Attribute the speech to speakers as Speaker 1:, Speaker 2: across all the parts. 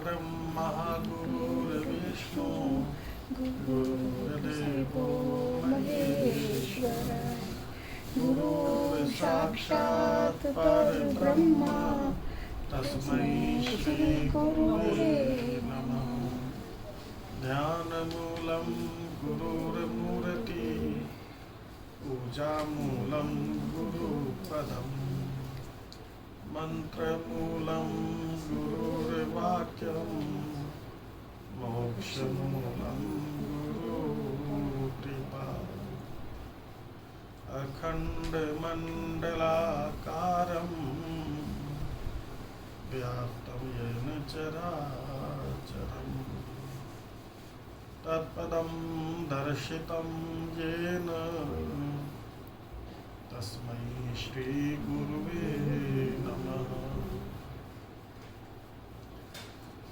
Speaker 1: गुरुर्ब्रह्मा गुरुर्विष्णु गुरुर्देवो महेश्वरः गुरुर्साक्षात् परब्रह्म तस्मै श्री गुरुवे नमः। ध्यानमूलं गुरुर्मूर्ति पूजामूलं गुरुपदम् मंत्रमूलं गुरुर्वाक्यं मोक्षमूलं गुरुकृपा। अखण्डमण्डलाकारं व्याप्तं येन चराचरं तत्पदं दर्शितं येन तस्मै श्री गुरुवे नमः।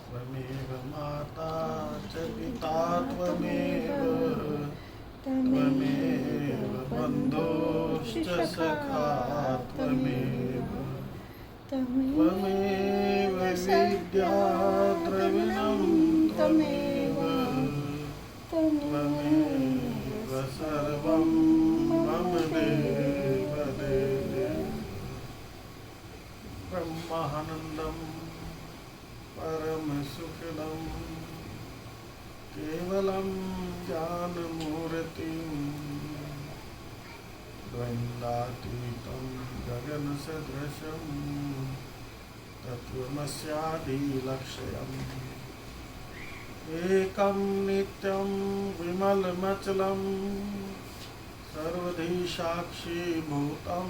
Speaker 1: त्वमेव माता च पिता त्वमेव त्वमेव बन्धुश्च सखा त्वमेव त्वमेव विद्या द्रविणं त्वमेव त्वमेव सर्वं मम देव ब्रह्मानन्दं परमसुखदं केवलं ज्ञानमूर्तिं द्वन्द्वातीतं गगनसदृशं तत्त्वमस्यादिलक्ष्यम् एकं नित्यं विमलमचलं सर्वधी साक्षीभूतं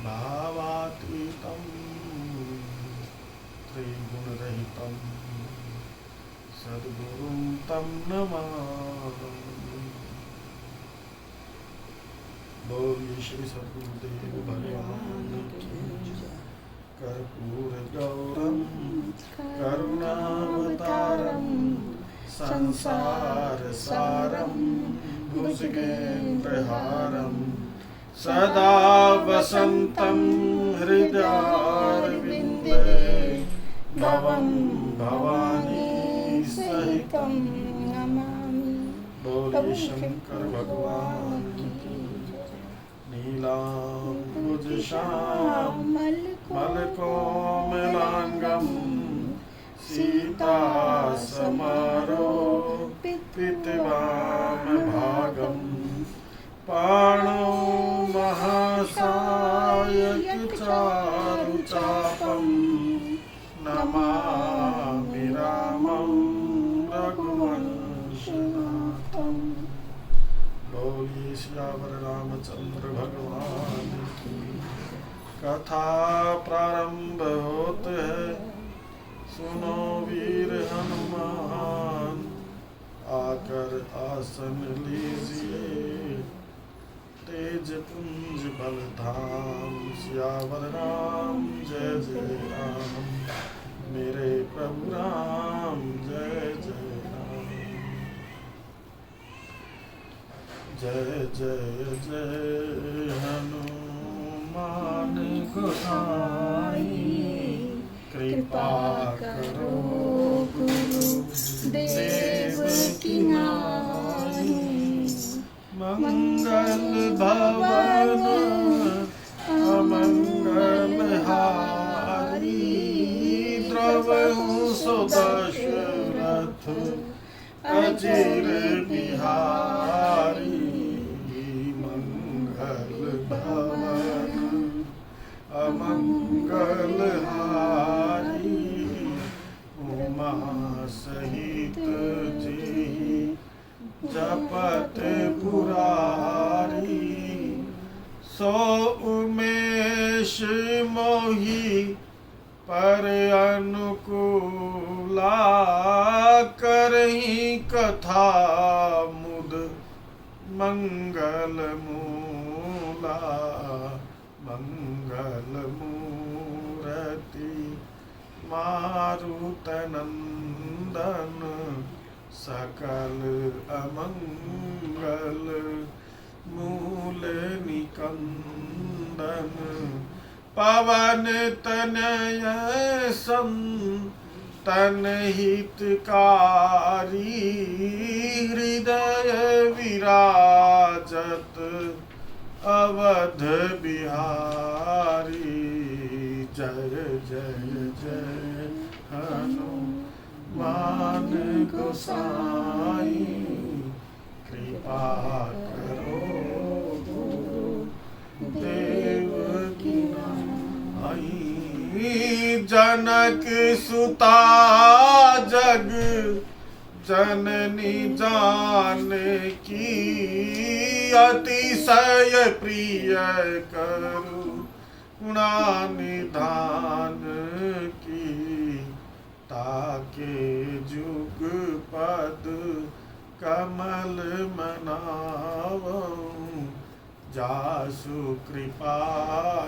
Speaker 1: भावातीतं त्रिगुणरहितं सद्गुरुं तं नमामि। बोलिए श्री सद्गुरुदेव भगवान की जय। कर्पूरगौरं करुणावतारं संसारसारं भुजगेन्द्रहारं सदा वसन्तं हृदयारविन्दे भवं भवानी सहितं नमामि। बोलिए शंकर भगवान की नीलाम्बुजश्यामल मलकोमलांगं सीतासमारोपितवामभागं पाणौ महासायकचारुचापं नमामि रामं रघुवंशनाथं। बोलिए सियावर रामचंद्र भगवान की। कथा प्रारंभ होते है सुनो वीर हनुमान आकर आसन लीजिए तेज पुंज बल धाम। सियावर राम जय जय राम मेरे प्रभु राम जय जय राम। जय जय जय हनुमान गोसाई कृपा करो गुरुदेव की नाई। मंगल भवन अमंगल हारी द्रवहु सुदशरथ अजिर बिहारी। मंगल भवन अमंगल हारी उमा सहित जी जपत पुरारी। सो उमेश मोही पर अनुकूला करही कथा मुद मंगल मूला। मंगल मूर्ति मारुतनंदन सकल अमंगल मूल निकंदन पवन तनय संतन हितकारी हृदय विराजत अवध बिहारी। जय जय जय हनुमान गोसाई कृपा करो देव की नाई। जनक सुता जग जननी जानकी अतिशय प्रिय करुणा निधान की। ताके जुग पद कमल मनावऊं जासु कृपा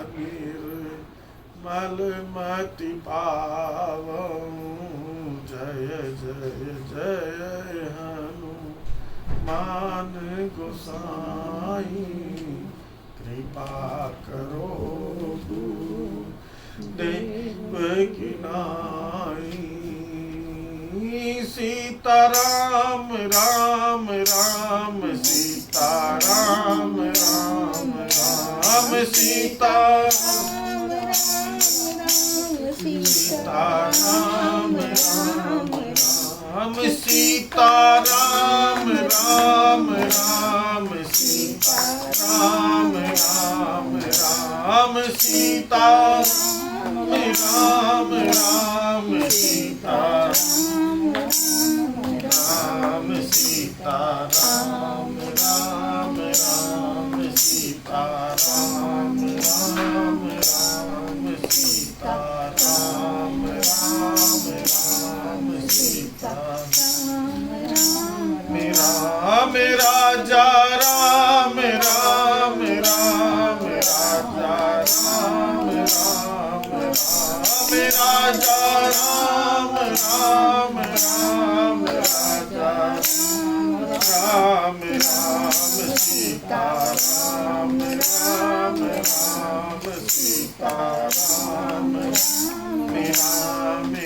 Speaker 1: निर्मल मति पावऊं। जय जय जय हनुमान गोसाई कृपा करो देव की नाई। सीताराम राम राम सीताराम राम राम सीताराम सीताराम राम राम सीताराम राम राम सीताराम राम राम सीताराम राम राम सीताराम राम सीताराम राम राम सीताराम राम राम सीताराम राम राम सीताराम। मेरा राजा राम राम राम राजा राम राम राम राजा राम राम राम राजा राम राम सीताराम राम राम सीताराम। मेरा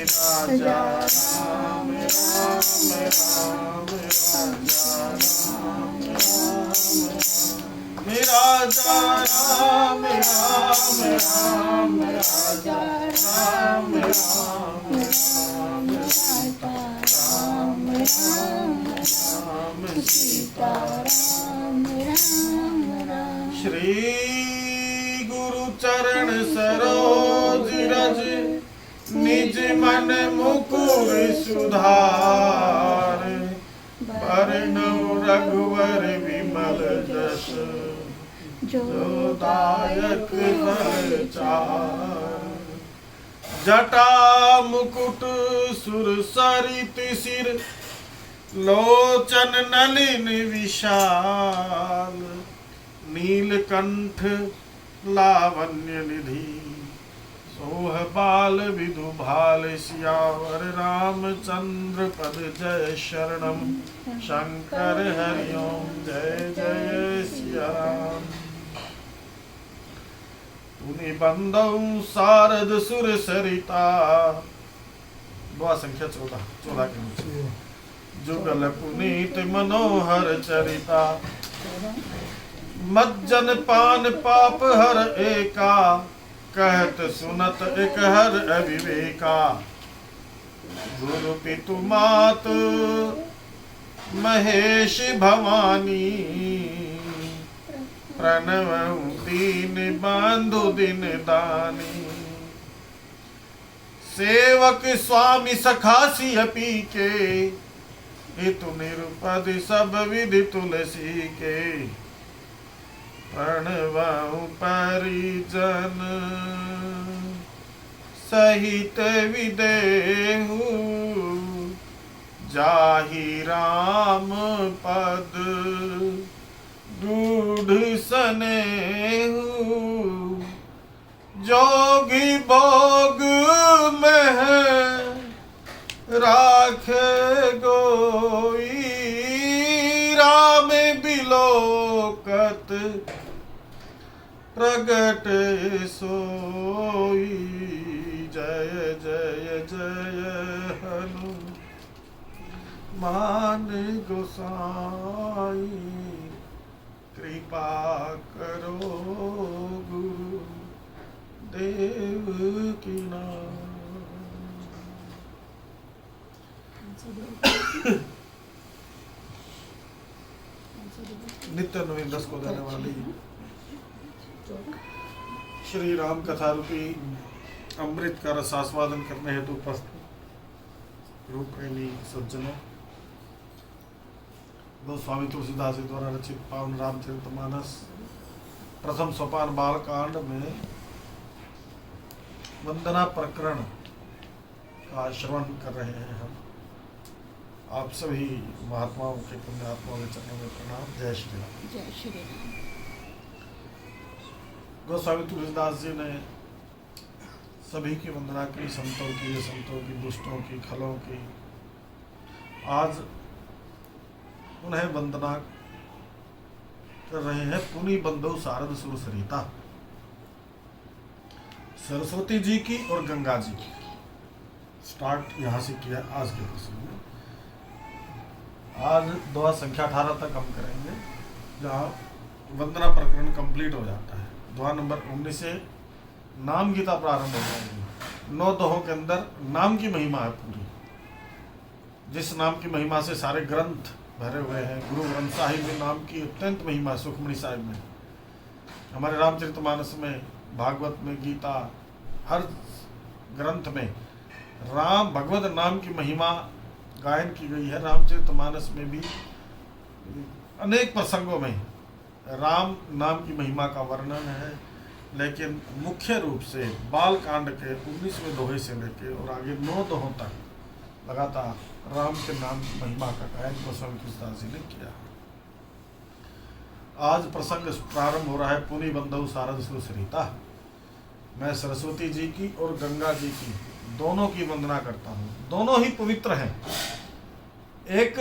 Speaker 1: राजा राम राम राम राजा राम मेरा राम राम राम राजा राम राम राम राम राम सीताराम राम राम। श्री गुरु चरण सरोज रज निज मन मुकुर सुधार। वरणो रघुवर विमल जस जो दायक फल चार। जटा मुकुट सुर सरित सिर लोचन नलिन विशाल। नीलकंठ लावण्य निधि सोह बाल विधु भाल। सियावर रामचंद्र पद जय शरणम शंकर हरि ओम जय जय सिया राम। पुनि बंदौ शारद सुर सरिता। दुआ संख्या 14 के नीचे। जुगल पुनीत मनोहर चरिता। मज्जन पान पाप हर एका। कहत सुनत एक हर अविवेका। गुरु पितु मात महेश भवानी। प्रणव दीन बंधु दिन दानी। सेवक स्वामी सखासी अपी के। हितु निरुपद सब विधि तुलसी के। प्रणवं परिजन सहित विदेहु। जाहि राम पद दूढ़ सनेहु। जोगी भोग में राखे गोई। राम बिलोकत प्रगट सोई। जय जय जय हनुमान गोसाई, कृपा करो गुरु देव की नाम। नित्य नवीन रस को देने वाली श्री राम कथा रूपी अमृत का रसास्वादन करने हेतु उपस्थित रूप प्रेमी सज्जनों, गोस्वामी तुलसीदास जी द्वारा रचित पावन रामचरितमानस प्रथम सोपान बालकांड में वंदना प्रकरण का श्रवण कर रहे हैं हम। आप सभी महात्माओं के पुण्यात्माओं के चरणों में प्रणाम। जय श्री राम।
Speaker 2: जय श्री राम।
Speaker 1: गोस्वामी तुलसीदास जी ने सभी की वंदना की, संतों की, असंतों की, दुष्टों की, खलों की। आज उन्हें वंदना कर रहे हैं पुनि बंधु शारद सुर सरिता, सरस्वती जी की और गंगा जी की। स्टार्ट यहाँ से किया आज के प्रसंग में। आज दोहा संख्या 18 तक हम करेंगे, जहाँ वंदना प्रकरण कंप्लीट हो जाता है। दोहा नंबर 19 से नाम गीता प्रारंभ हो जाएगी। 9 दोहों के अंदर नाम की महिमा है पूरी, जिस नाम की महिमा से सारे ग्रंथ भरे हुए हैं। गुरु ग्रंथ साहिब में नाम की अत्यंत महिमा है। सुखमणि साहिब में, हमारे रामचरितमानस में, भागवत में, गीता, हर ग्रंथ में राम भगवत नाम की महिमा गायन की गई है। रामचरितमानस में भी अनेक प्रसंगों में राम नाम की महिमा का वर्णन है, लेकिन मुख्य रूप से बाल कांड के 19वें दोहे से लेकर और आगे 9 दोहों तक लगातार राम के नाम की महिमा का गायन गोस्वामी तुलसीदास जी ने किया। आज प्रसंग प्रारंभ हो रहा है पुनि बंधु शारद सुर सरिता। मैं सरस्वती जी की और गंगा जी की दोनों की वंदना करता हूँ। दोनों ही पवित्र हैं। एक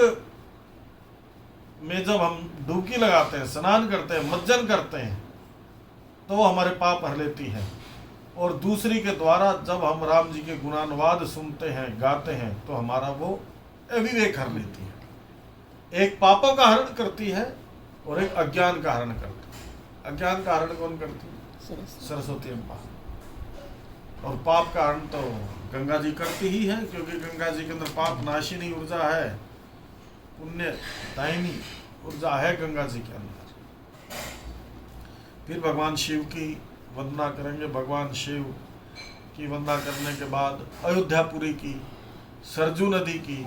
Speaker 1: में जब हम डुबकी लगाते हैं, स्नान करते हैं, मज्जन करते हैं, तो वो हमारे पाप हर लेती है। और दूसरी के द्वारा जब हम राम जी के गुणानुवाद सुनते हैं, गाते हैं, तो हमारा वो अविवेक हर लेती है। एक पापों का हरण करती है और एक अज्ञान का हरण करती है। अज्ञान का हरण कौन करती है? सरस्वती अम्मा। और पाप का हरण तो गंगा जी करती ही है, क्योंकि गंगा जी के अंदर पाप नाशिनी ऊर्जा है, पुण्य दायिनी ऊर्जा है गंगा जी के अंदर। फिर भगवान शिव की वंदना करेंगे। भगवान शिव की वंदना करने के बाद अयोध्यापुरी की, सरजू नदी की,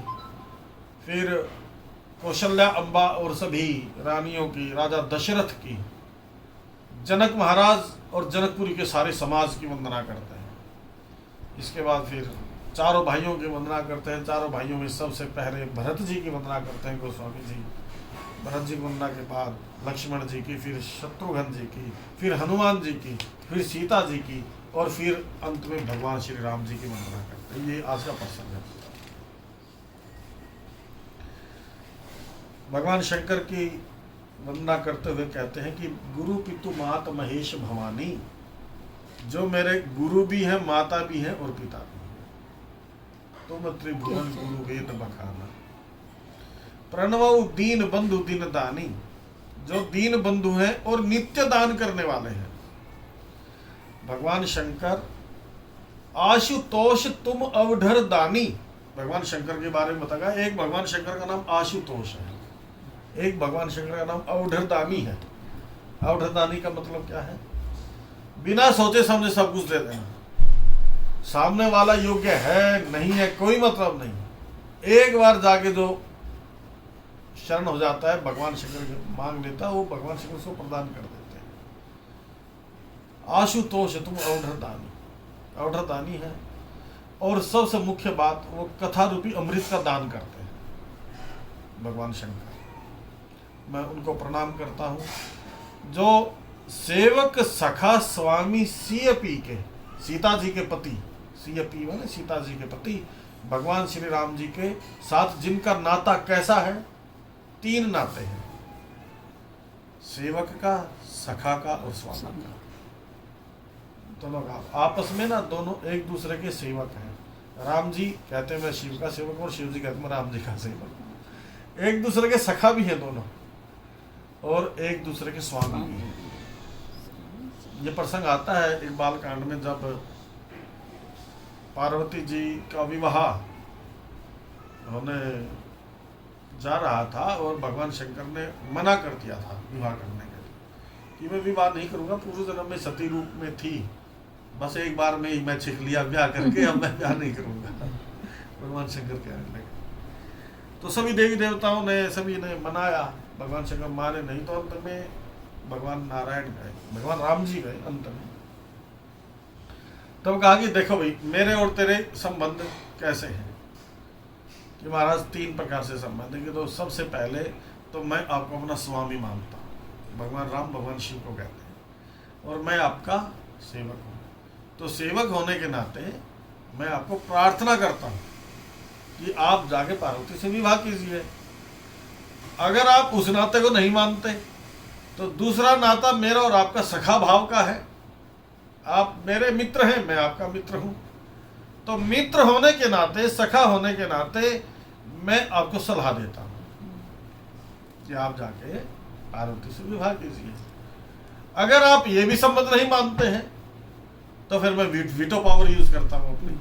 Speaker 1: फिर कौशल्या अम्बा और सभी रानियों की, राजा दशरथ की, जनक महाराज और जनकपुरी के सारे समाज की वंदना करते हैं। इसके बाद फिर चारों भाइयों की वंदना करते हैं। चारों भाइयों में सबसे पहले भरत जी की वंदना करते हैं गोस्वामी जी। भरत जी की वंदना के बाद लक्ष्मण जी की, फिर शत्रुघ्न जी की, फिर हनुमान जी की, फिर सीता जी की, और फिर अंत में भगवान श्री राम जी की वंदना करते हैं। ये आज का प्रसंग है। भगवान शंकर की वंदना करते हुए कहते हैं कि गुरु पितु मात महेश भवानी, जो मेरे गुरु भी हैं, माता भी हैं और पिता भी हैं, तुम त्रिभुवन गुरु वेद बखाना। प्रणव दीन बंधु दिन दानी, जो दीन बंधु हैं और नित्य दान करने वाले हैं। भगवान शंकर आशुतोष तुम अवधर दानी। भगवान शंकर के बारे में बताया, एक भगवान शंकर का नाम आशुतोष है, एक भगवान शंकर का नाम अवधर दानी है। अवधर दानी का मतलब क्या है? बिना सोचे समझे सब कुछ दे देना। सामने वाला योग्य है नहीं है कोई मतलब नहीं, एक बार जाके जो शरण हो जाता है, भगवान शंकर के मांग लेता है, वो भगवान शंकर उसको प्रदान कर देते हैं। आशुतोष तुम अवधरदानी, अवधरदानी है। और सबसे मुख्य बात, वो कथा रूपी अमृत का दान करते हैं भगवान शंकर। मैं उनको प्रणाम करता हूँ, जो सेवक सखा स्वामी सीएपी के, सीता जी के पति, सीएपी माने सीता जी के पति, भगवान श्री राम जी के साथ जिनका नाता कैसा है? 3 नाते हैं, सेवक का, सखा का और स्वामी का। दोनों का आपस में ना दोनों एक दूसरे के सेवक हैं। राम जी कहते हैं मैं शिव का सेवक हूँ और शिव जी कहते हैं मैं राम जी का सेवक हूँ। एक दूसरे के सखा भी हैं दोनों और एक दूसरे के स्वामी भी हैं। ये प्रसंग आता है एक बाल कांड में, जब पार्वती जी का विवाह होने जा रहा था और भगवान शंकर ने मना कर दिया था विवाह करने के लिए कि मैं विवाह नहीं करूंगा, पूर्व जन्म में सती रूप में थी, बस एक बार में ही मैं छिक लिया ब्याह करके, अब मैं ब्याह नहीं करूंगा। भगवान शंकर कहने लगे तो सभी देवी देवताओं ने सभी ने मनाया, भगवान शंकर माने नहीं, तो अंत में भगवान नारायण गए, भगवान राम जी गए अंत में। तब कहा कि देखो भाई मेरे और तेरे संबंध कैसे हैं कि महाराज 3 प्रकार से संबंध है। कि तो सबसे पहले तो मैं आपको अपना स्वामी मानता हूँ, भगवान राम भगवान शिव को कहते हैं, और मैं आपका सेवक हूँ। तो सेवक होने के नाते मैं आपको प्रार्थना करता हूँ कि आप जाके पार्वती से विवाह कीजिए। अगर आप उस नाते को नहीं मानते तो दूसरा नाता मेरा और आपका सखा भाव का है, आप मेरे मित्र हैं, मैं आपका मित्र हूं। तो मित्र होने के नाते, सखा होने के नाते मैं आपको सलाह देता हूं कि आप जाके पार्वती से विवाह कीजिए। अगर आप ये भी संबंध नहीं मानते हैं तो फिर मैं वीटो पावर यूज करता हूं अपनी।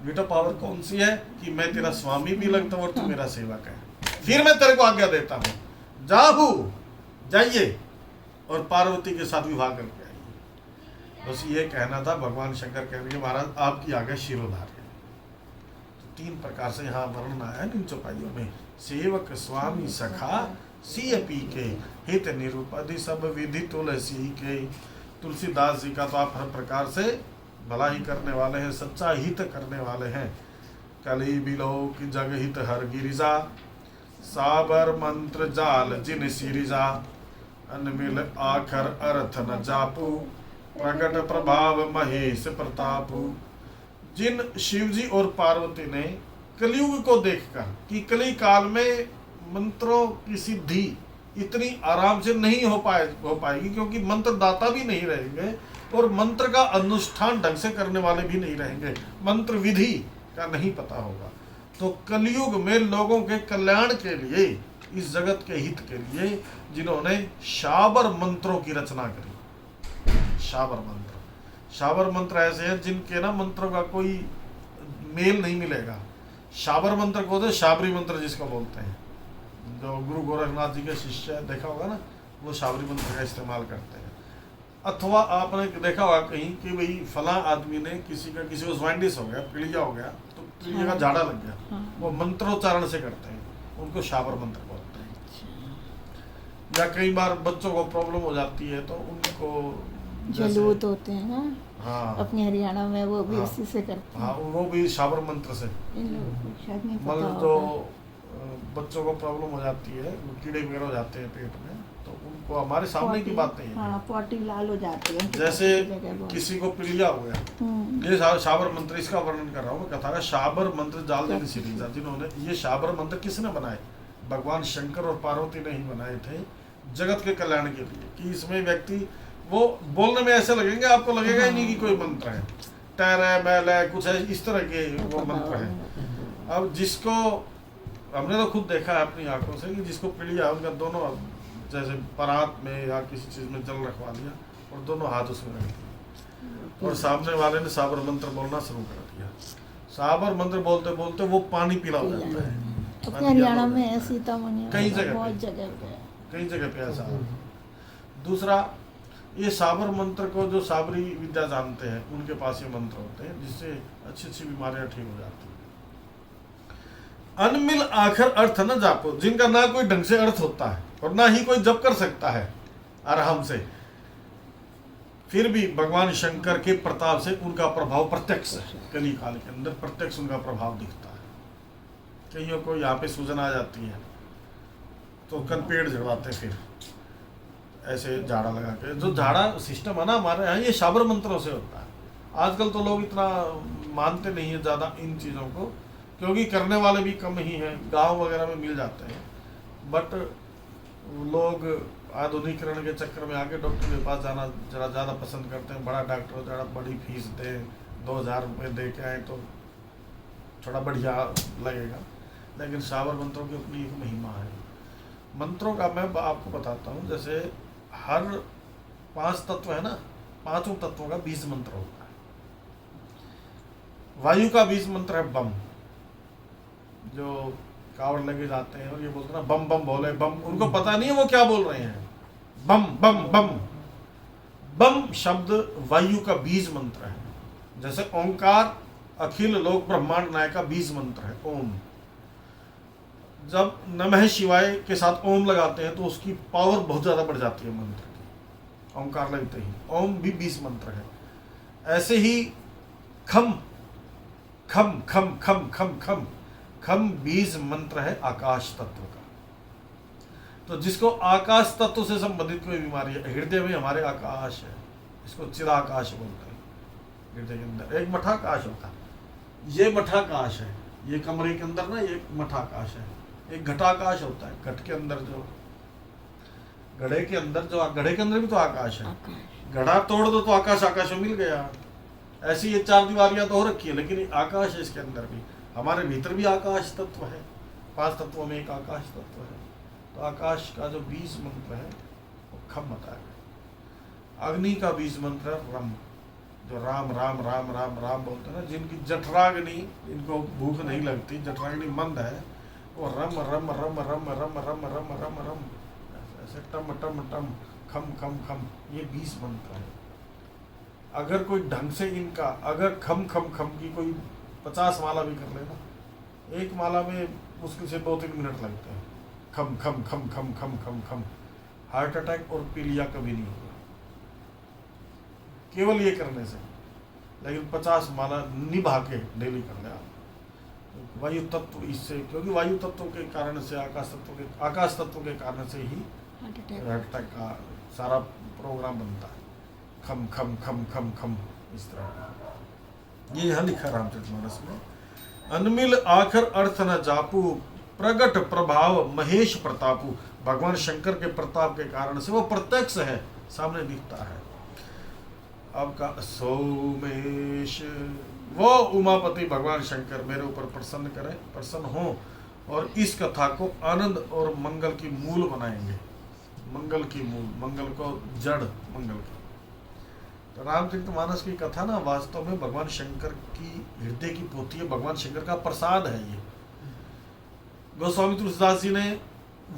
Speaker 1: वीटो पावर कौन सी है कि मैं तेरा स्वामी भी लगता हूं और तू मेरा सेवक है, फिर मैं तेरे को आज्ञा देता हूं, जाहू जाइए और पार्वती के साथ विवाह करके आइए। बस ये कहना था। भगवान शंकर कह रहे महाराज आपकी आज्ञा शिरोधार्य। तो 3 प्रकार से यहाँ वर्णन आया इन चौपाइयों में, सेवक स्वामी सखा सिय पी के हित निरूपधि सब विधि तुलसी के। तुलसीदास जी का तो आप हर प्रकार से भला ही करने वाले हैं, सच्चा हित करने वाले हैं। कली बिलो की जग हित हर गिरिजा, साबर मंत्र जाल जिन सिरिजा, अनमिल आखर अर्थ न जापू, प्रकट प्रभाव महेश प्रतापू। जिन शिवजी और पार्वती ने कलयुग को देखकर कि कली काल में मंत्रों की सिद्धि इतनी आराम से नहीं हो पाएगी, क्योंकि मंत्र दाता भी नहीं रहेंगे और मंत्र का अनुष्ठान ढंग से करने वाले भी नहीं रहेंगे, मंत्र विधि का नहीं पता होगा। तो कलयुग में लोगों के कल्याण के लिए, इस जगत के हित के लिए जिन्होंने शाबर मंत्रों की रचना करी। शाबर मंत्र ऐसे हैं जिनके ना मंत्रों का कोई मेल नहीं मिलेगा। शाबर मंत्र को तो शाबरी मंत्र जिसको बोलते हैं, जो गुरु गोरखनाथ जी के शिष्य देखा होगा ना, वो शाबरी मंत्र का इस्तेमाल करते हैं। अथवा आपने देखा होगा कहीं कि भाई फला आदमी ने किसी को ज्वाइंटिस हो गया, पीलिया हो गया, तो पीलिया का झाड़ा लग गया, वो मंत्रोच्चारण से करते हैं, उनको शाबर मंत्र बोलते हैं। या कई बार बच्चों को प्रॉब्लम हो जाती है तो उनको
Speaker 2: जलूत होते हैं ना,
Speaker 1: हाँ
Speaker 2: अपने हरियाणा में वो भी
Speaker 1: हाँ,
Speaker 2: उसी से करते हैं।
Speaker 1: हाँ वो भी शाबर मंत्र से।
Speaker 2: इन लोगों को शायद नहीं पता
Speaker 1: मतलब
Speaker 2: होगा।
Speaker 1: जो बच्चों को प्रॉब्लम हो जाती है, कीड़े वगैरह हो जाते हैं पेट में, तो उनको हमारे सामने की बातें हैं।
Speaker 2: हाँ, पॉटी लाल हो जाती है
Speaker 1: जैसे किसी को पीलिया हो गया, ये शाबर मंत्र, इसका वर्णन कर रहा हूँ मैं कथा का। शाबर मंत्र जाल देने सिरिजा, जिन्होंने ये शाबर मंत्र किसने बनाए? भगवान शंकर और पार्वती ने ही बनाए थे जगत के कल्याण के लिए। कि इसमें व्यक्ति वो बोलने में ऐसे लगेंगे, आपको लगेगा ही नहीं कि कोई मंत्र है, टैर है, मैल है, कुछ है, इस तरह के वो मंत्र है। अब जिसको हमने तो खुद देखा है अपनी आंखों से कि जिसको पीलिया है, उनका दोनों जैसे परात में या किसी चीज में जल रखवा लिया और दोनों हाथ उसमें रख दिए और सामने वाले ने साबर मंत्र बोलना शुरू कर दिया। साबर मंत्र बोलते बोलते वो पानी पीला हो जाता है।
Speaker 2: अपने हरियाणा में है, सीतामढ़ी
Speaker 1: कई जगह
Speaker 2: बहुत जगह पे,
Speaker 1: कई जगह पे ऐसा। दूसरा, ये साबर मंत्र को जो साबरी विद्या जानते हैं उनके पास ये मंत्र होते हैं जिससे अच्छी अच्छी बीमारियां ठीक हो जाती हैं। अनमिल आखर अर्थ न जापो, जिनका ना कोई ढंग से अर्थ होता है और ना ही कोई जप कर सकता है आराम से, फिर भी भगवान शंकर के प्रताप से उनका प्रभाव प्रत्यक्ष है। कली काल के अंदर प्रत्यक्ष उनका प्रभाव दिखता है। कईयों को यहाँ पे सूजन आ जाती है तो कनपेड़ झड़वाते हैं, फिर ऐसे झाड़ा लगा के। जो झाड़ा सिस्टम है ना हमारे यहाँ, ये शाबर मंत्रों से होता है। आजकल तो लोग इतना मानते नहीं है ज़्यादा इन चीज़ों को, क्योंकि करने वाले भी कम ही हैं, गांव वगैरह में मिल जाते हैं, बट लोग आधुनिकीकरण के चक्कर में आके डॉक्टर के पास जाना जरा ज़्यादा पसंद करते हैं। बड़ा डॉक्टर हो, ज़रा बड़ी फीस दें, 2000 रुपये दे के आए तो थोड़ा बढ़िया लगेगा। लेकिन शावर मंत्रों की अपनी एक महिमा है। मंत्रों का मैं आपको बताता हूँ। जैसे हर 5 तत्व है ना, 5 तत्वों का 20 मंत्र होता है। वायु का 20 मंत्र है बम। जो कावड़ लगे जाते हैं और ये बोलते हैं ना बम बम बोले बम, उनको पता नहीं है वो क्या बोल रहे हैं। बम बम बम बम शब्द वायु का 20 मंत्र है। जैसे ओंकार अखिल लोक ब्रह्मांड नाय का 20 मंत्र है ओम। जब नमः शिवाय के साथ ओम लगाते हैं तो उसकी पावर बहुत ज़्यादा बढ़ जाती है मंत्र की। ओंकार लगते ही ओम भी 20 मंत्र है। ऐसे ही खम खम खम खम खम खम खम 20 मंत्र है आकाश तत्व का। तो जिसको आकाश तत्व से संबंधित कोई बीमारी है, हृदय में हमारे आकाश है, इसको चिराकाश बोलते हैं। हृदय के अंदर एक मठाकाश होता है, ये मठाकाश है। ये कमरे के अंदर ना ये मठाकाश है। एक घटाकाश होता है, घट के अंदर जो घड़े के अंदर जो घड़े के अंदर भी तो आकाश है। घड़ा तोड़ दो तो आकाश आकाश में मिल गया। ऐसी ये 4 दीवारियां तो हो रखी है, लेकिन आकाश है इसके अंदर भी। हमारे भीतर भी आकाश तत्व है। 5 तत्वों में एक आकाश तत्व है। तो आकाश का जो 20 मंत्र है वो खम बताया गया। अग्नि का 20 मंत्र है रम। जो राम राम राम राम राम बोलते हैं ना, जिनकी जठराग्नि, इनको भूख नहीं लगती, जठराग्नि मंद है, वो रम रम रम रम रम रम रम रम रम ऐसे टम टम टम खम खम खम, ये 20 मंत्र है। अगर कोई ढंग से इनका अगर खम खम खम की कोई 50 माला भी कर लेना, एक माला में मुश्किल से 2-3 मिनट लगते हैं। खम खम खम खम खम खम खम, हार्ट अटैक और पीलिया कभी नहीं होगा केवल ये करने से। लेकिन 50 माला निभा के डेली कर ले आप। वायु तत्व इससे, क्योंकि वायु तत्व के कारण से आकाश तत्व के कारण से ही हार्ट अटैक का सारा प्रोग्राम बनता है। खम खम खम खम खम इस तरह। ये यहाँ लिखा रामचरितमानस में। अनमिल आखर अर्थ न जापू, प्रगट प्रभाव महेश प्रतापू। भगवान शंकर के प्रताप के कारण से वो प्रत्यक्ष है, सामने दिखता है। अब का सोमेश, वो उमापति भगवान शंकर मेरे ऊपर प्रसन्न करें, प्रसन्न हो और इस कथा को आनंद और मंगल की मूल बनाएंगे। मंगल की मूल, मंगल को जड़ मंगल की। तो रामचरितमानस की कथा ना वास्तव में भगवान शंकर की हृदय की पोथी है, भगवान शंकर का प्रसाद है। ये गोस्वामी तुलसीदास जी ने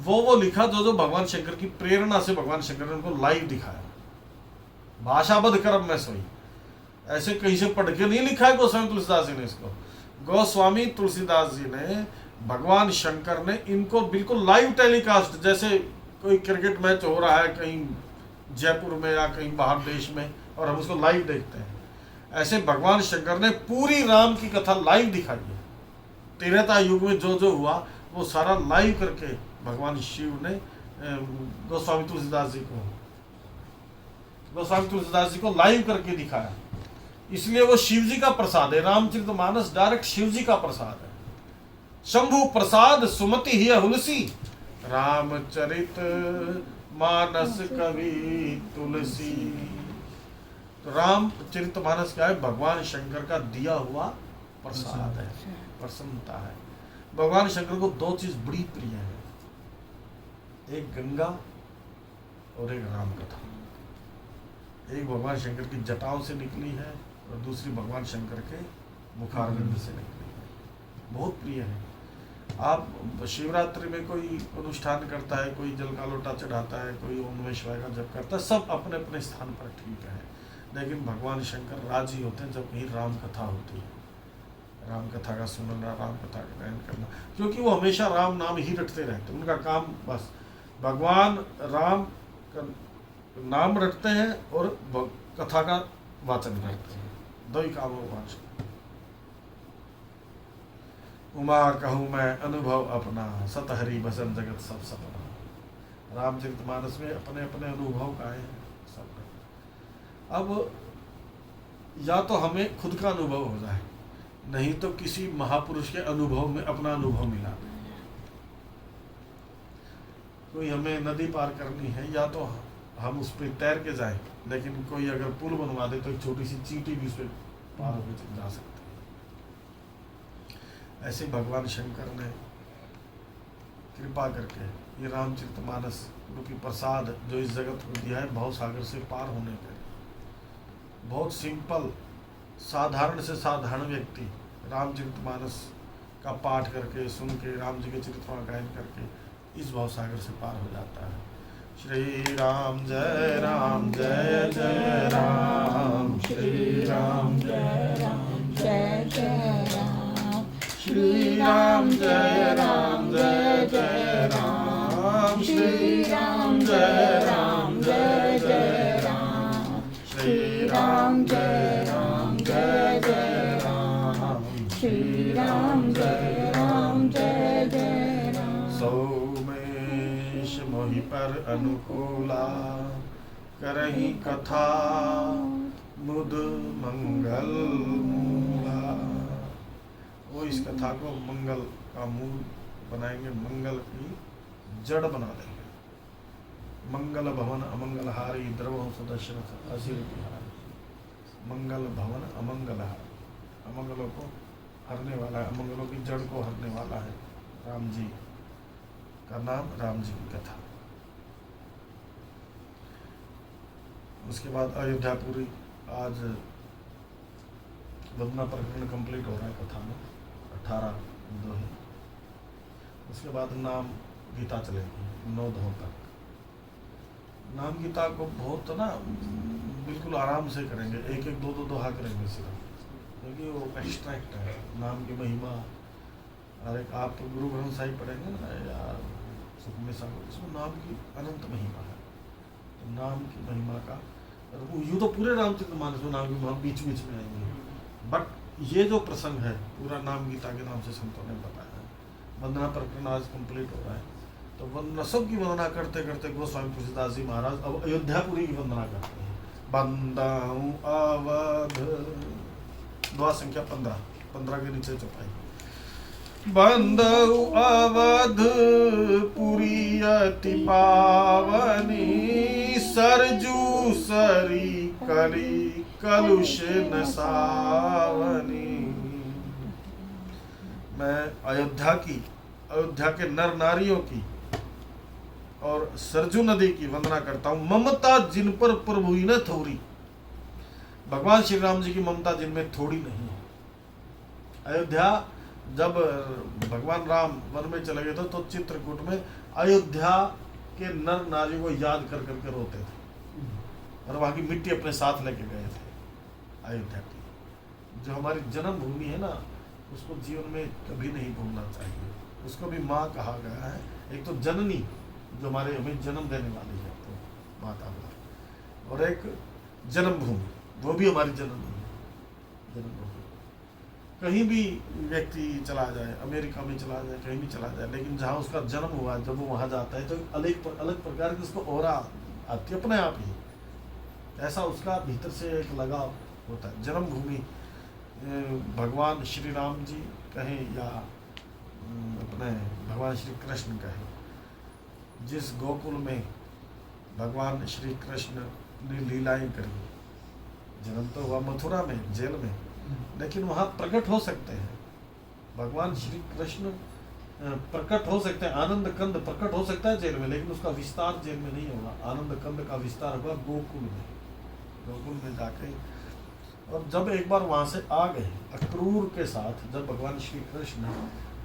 Speaker 1: वो लिखा जो भगवान शंकर की प्रेरणा से भगवान शंकर ने उनको लाइव दिखाया। भाषाबद्ध कर्म में सोई, ऐसे कहीं से पढ़ के नहीं लिखा है गोस्वामी तुलसीदास जी ने इसको। गोस्वामी तुलसीदास जी ने, भगवान शंकर ने इनको बिल्कुल लाइव टेलीकास्ट, जैसे कोई क्रिकेट मैच हो रहा है कहीं जयपुर में या कहीं बाहर देश में और हम उसको लाइव देखते हैं, ऐसे भगवान शंकर ने पूरी राम की कथा लाइव दिखाई है। त्रेता युग में जो जो हुआ वो सारा लाइव करके भगवान शिव ने गोस्वामी तुलसीदास जी को लाइव करके दिखाया। इसलिए वो शिव जी का प्रसाद है। रामचरितमानस डायरेक्ट शिव जी का प्रसाद है। शंभु प्रसाद सुमति ही हुलसी, रामचरित मानस कवि तुलसी। तो रामचरितमानस क्या है? भगवान शंकर का दिया हुआ प्रसाद है, प्रसन्नता है। भगवान शंकर को 2 चीज बड़ी प्रिय है, एक गंगा और एक राम कथा। एक भगवान शंकर की जटाओं से निकली है और दूसरी भगवान शंकर के मुखारविंद से निकली है, बहुत प्रिय है। आप शिवरात्रि में कोई अनुष्ठान करता है, कोई जल का लोटा चढ़ाता है, कोई ओम नमः शिवाय का जप करता है, सब अपने अपने स्थान पर ठीक है। लेकिन भगवान शंकर राजी होते हैं जब कहीं राम कथा होती है, राम कथा का सुनना, राम कथा का गायन करना, क्योंकि वो हमेशा राम नाम ही रटते रहते हैं। उनका काम बस भगवान राम का नाम रटते हैं और कथा का वाचन करते हैं, 2 ही काम भगवान शंकर। उमा कहूँ मैं अनुभव अपना, सतहरी भजन जगत सब सपना। रामचरितमानस में अपने अपने अनुभव गाए हैं सब। अब या तो हमें खुद का अनुभव हो जाए, नहीं तो किसी महापुरुष के अनुभव में अपना अनुभव मिला। कोई हमें नदी पार करनी है, या तो हम उस पर तैर के जाएं, लेकिन कोई अगर पुल बनवा दे तो एक छोटी सी चींटी भी उस पर पार होकर जा सकती है। ऐसे भगवान शंकर ने कृपा करके ये रामचरितमानस रूपी प्रसाद जो इस जगत को दिया है, भव सागर से पार होने के लिए। बहुत सिंपल, साधारण से साधारण व्यक्ति रामचरितमानस का पाठ करके, सुन के, राम जी के चरित्र का गायन करके इस भव सागर से पार हो जाता है। श्री राम जय राम, जय जय राम, श्री राम जय राम,
Speaker 2: जय जय राम,
Speaker 1: श्री राम जय राम, जय जय राम, श्री राम जय राम, जय जय राम, श्री राम जय राम, जय जय राम, श्री राम जय राम, जय जय राम। सौमेश मोहि पर अनुकूला, करहि कथा मुद मंगल मूला। वो इस कथा को मंगल का मूल बनाएंगे, मंगल की जड़ बना देंगे। मंगल भवन अमंगल हारी, द्रवहु सदशरथ असिर बिहारी। मंगल भवन अमंगल हारी, अमंगलों को हरने वाला है, अमंगलों की जड़ को हरने वाला है। राम जी का नाम, राम जी की कथा। उसके बाद अयोध्यापुरी, आज वदना प्रकरण कंप्लीट हो रहा है कथा में, 18 दोहे। उसके बाद नाम गीता चलेगी 9 दोहों तक। नाम गीता को बहुत ना बिल्कुल आराम से करेंगे, एक एक दो दो दोहा करेंगे सिर्फ, क्योंकि वो एक्सट्रैक्ट है नाम की महिमा। और एक आप तो गुरु ग्रंथ साहिब पढ़ेंगे ना या सुखमय सागर, उसमें नाम की अनंत महिमा है। तो नाम की महिमा का, और वो यूँ तो पूरे रामचरितमानस में नाम की महिमा बीच बीच में आएंगे, बट ये जो प्रसंग है पूरा नाम गीता के नाम से संतों ने बताया है। वंदना प्रकरण आज कंप्लीट हो रहा है, तो वंदना सबकी वंदना करते करते गोस्वामी तुलसीदास जी महाराज अब अयोध्यापुरी की वंदना करते हैं। बंदाऊं अवध, दुआ संख्या 15 के नीचे चौपाई। बंदऊ अवध पुरी अति पावनी, सरजू सरी करी कलुष नसावनी। मैं अयोध्या के नर नारियों की और सरजू नदी की वंदना करता हूँ। ममता जिन पर प्रभु ने थोड़ी, भगवान श्री राम जी की ममता जिनमें थोड़ी नहीं है। अयोध्या, जब भगवान राम वन में चले गए थे तो चित्रकूट में अयोध्या के नर नारियों को याद कर करके रोते थे, और वहाँ की मिट्टी अपने साथ लेके गए थे। अयोध्या की जो हमारी जन्मभूमि है ना, उसको जीवन में कभी नहीं भूलना चाहिए। उसको भी माँ कहा गया है। एक तो जननी जो हमारे हमें जन्म देने वाली है, तो माता, और एक जन्मभूमि, वो भी हमारी जन्मभूमि। कहीं भी व्यक्ति चला जाए, अमेरिका में चला जाए, कहीं भी चला जाए, लेकिन जहाँ उसका जन्म हुआ, जब वो वहाँ जाता है तो अलग प्रकार की उसको ऑरा आती है अपने आप ही। ऐसा उसका भीतर से एक लगाव होता है। जन्मभूमि भगवान श्री राम जी कहें या अपने भगवान श्री कृष्ण कहें, जिस गोकुल में भगवान श्री कृष्ण ने लीलाएं करी, जन्म तो हुआ मथुरा में, जेल में, लेकिन वहाँ प्रकट हो सकते हैं भगवान श्री कृष्ण, प्रकट हो सकते हैं। आनंद कंद प्रकट हो सकता है जेल में, लेकिन उसका विस्तार जेल में नहीं होगा। आनंद कंद का विस्तार होगा गोकुल में जाके। और जब एक बार वहाँ से आ गए अक्रूर के साथ, जब भगवान श्री कृष्ण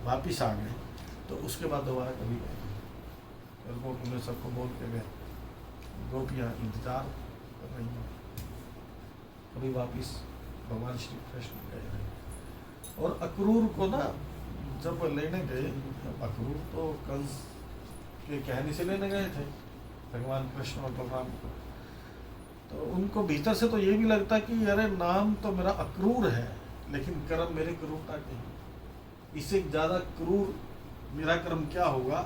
Speaker 1: वापिस आ गए, तो उसके बाद दोबारा कभी गए गोकुल में, सबको बोल के गए। गोपियाँ इंतजार कर रही हैं, कभी वापिस भगवान श्री कृष्ण गए हैं। और अक्रूर को ना जब लेने गए, अक्रूर तो कंस के कहने से लेने गए थे भगवान कृष्ण और बलराम को, तो उनको भीतर से तो ये भी लगता कि अरे नाम तो मेरा अक्रूर है, लेकिन कर्म मेरे क्रूरता के हैं। इससे ज़्यादा क्रूर मेरा कर्म क्या होगा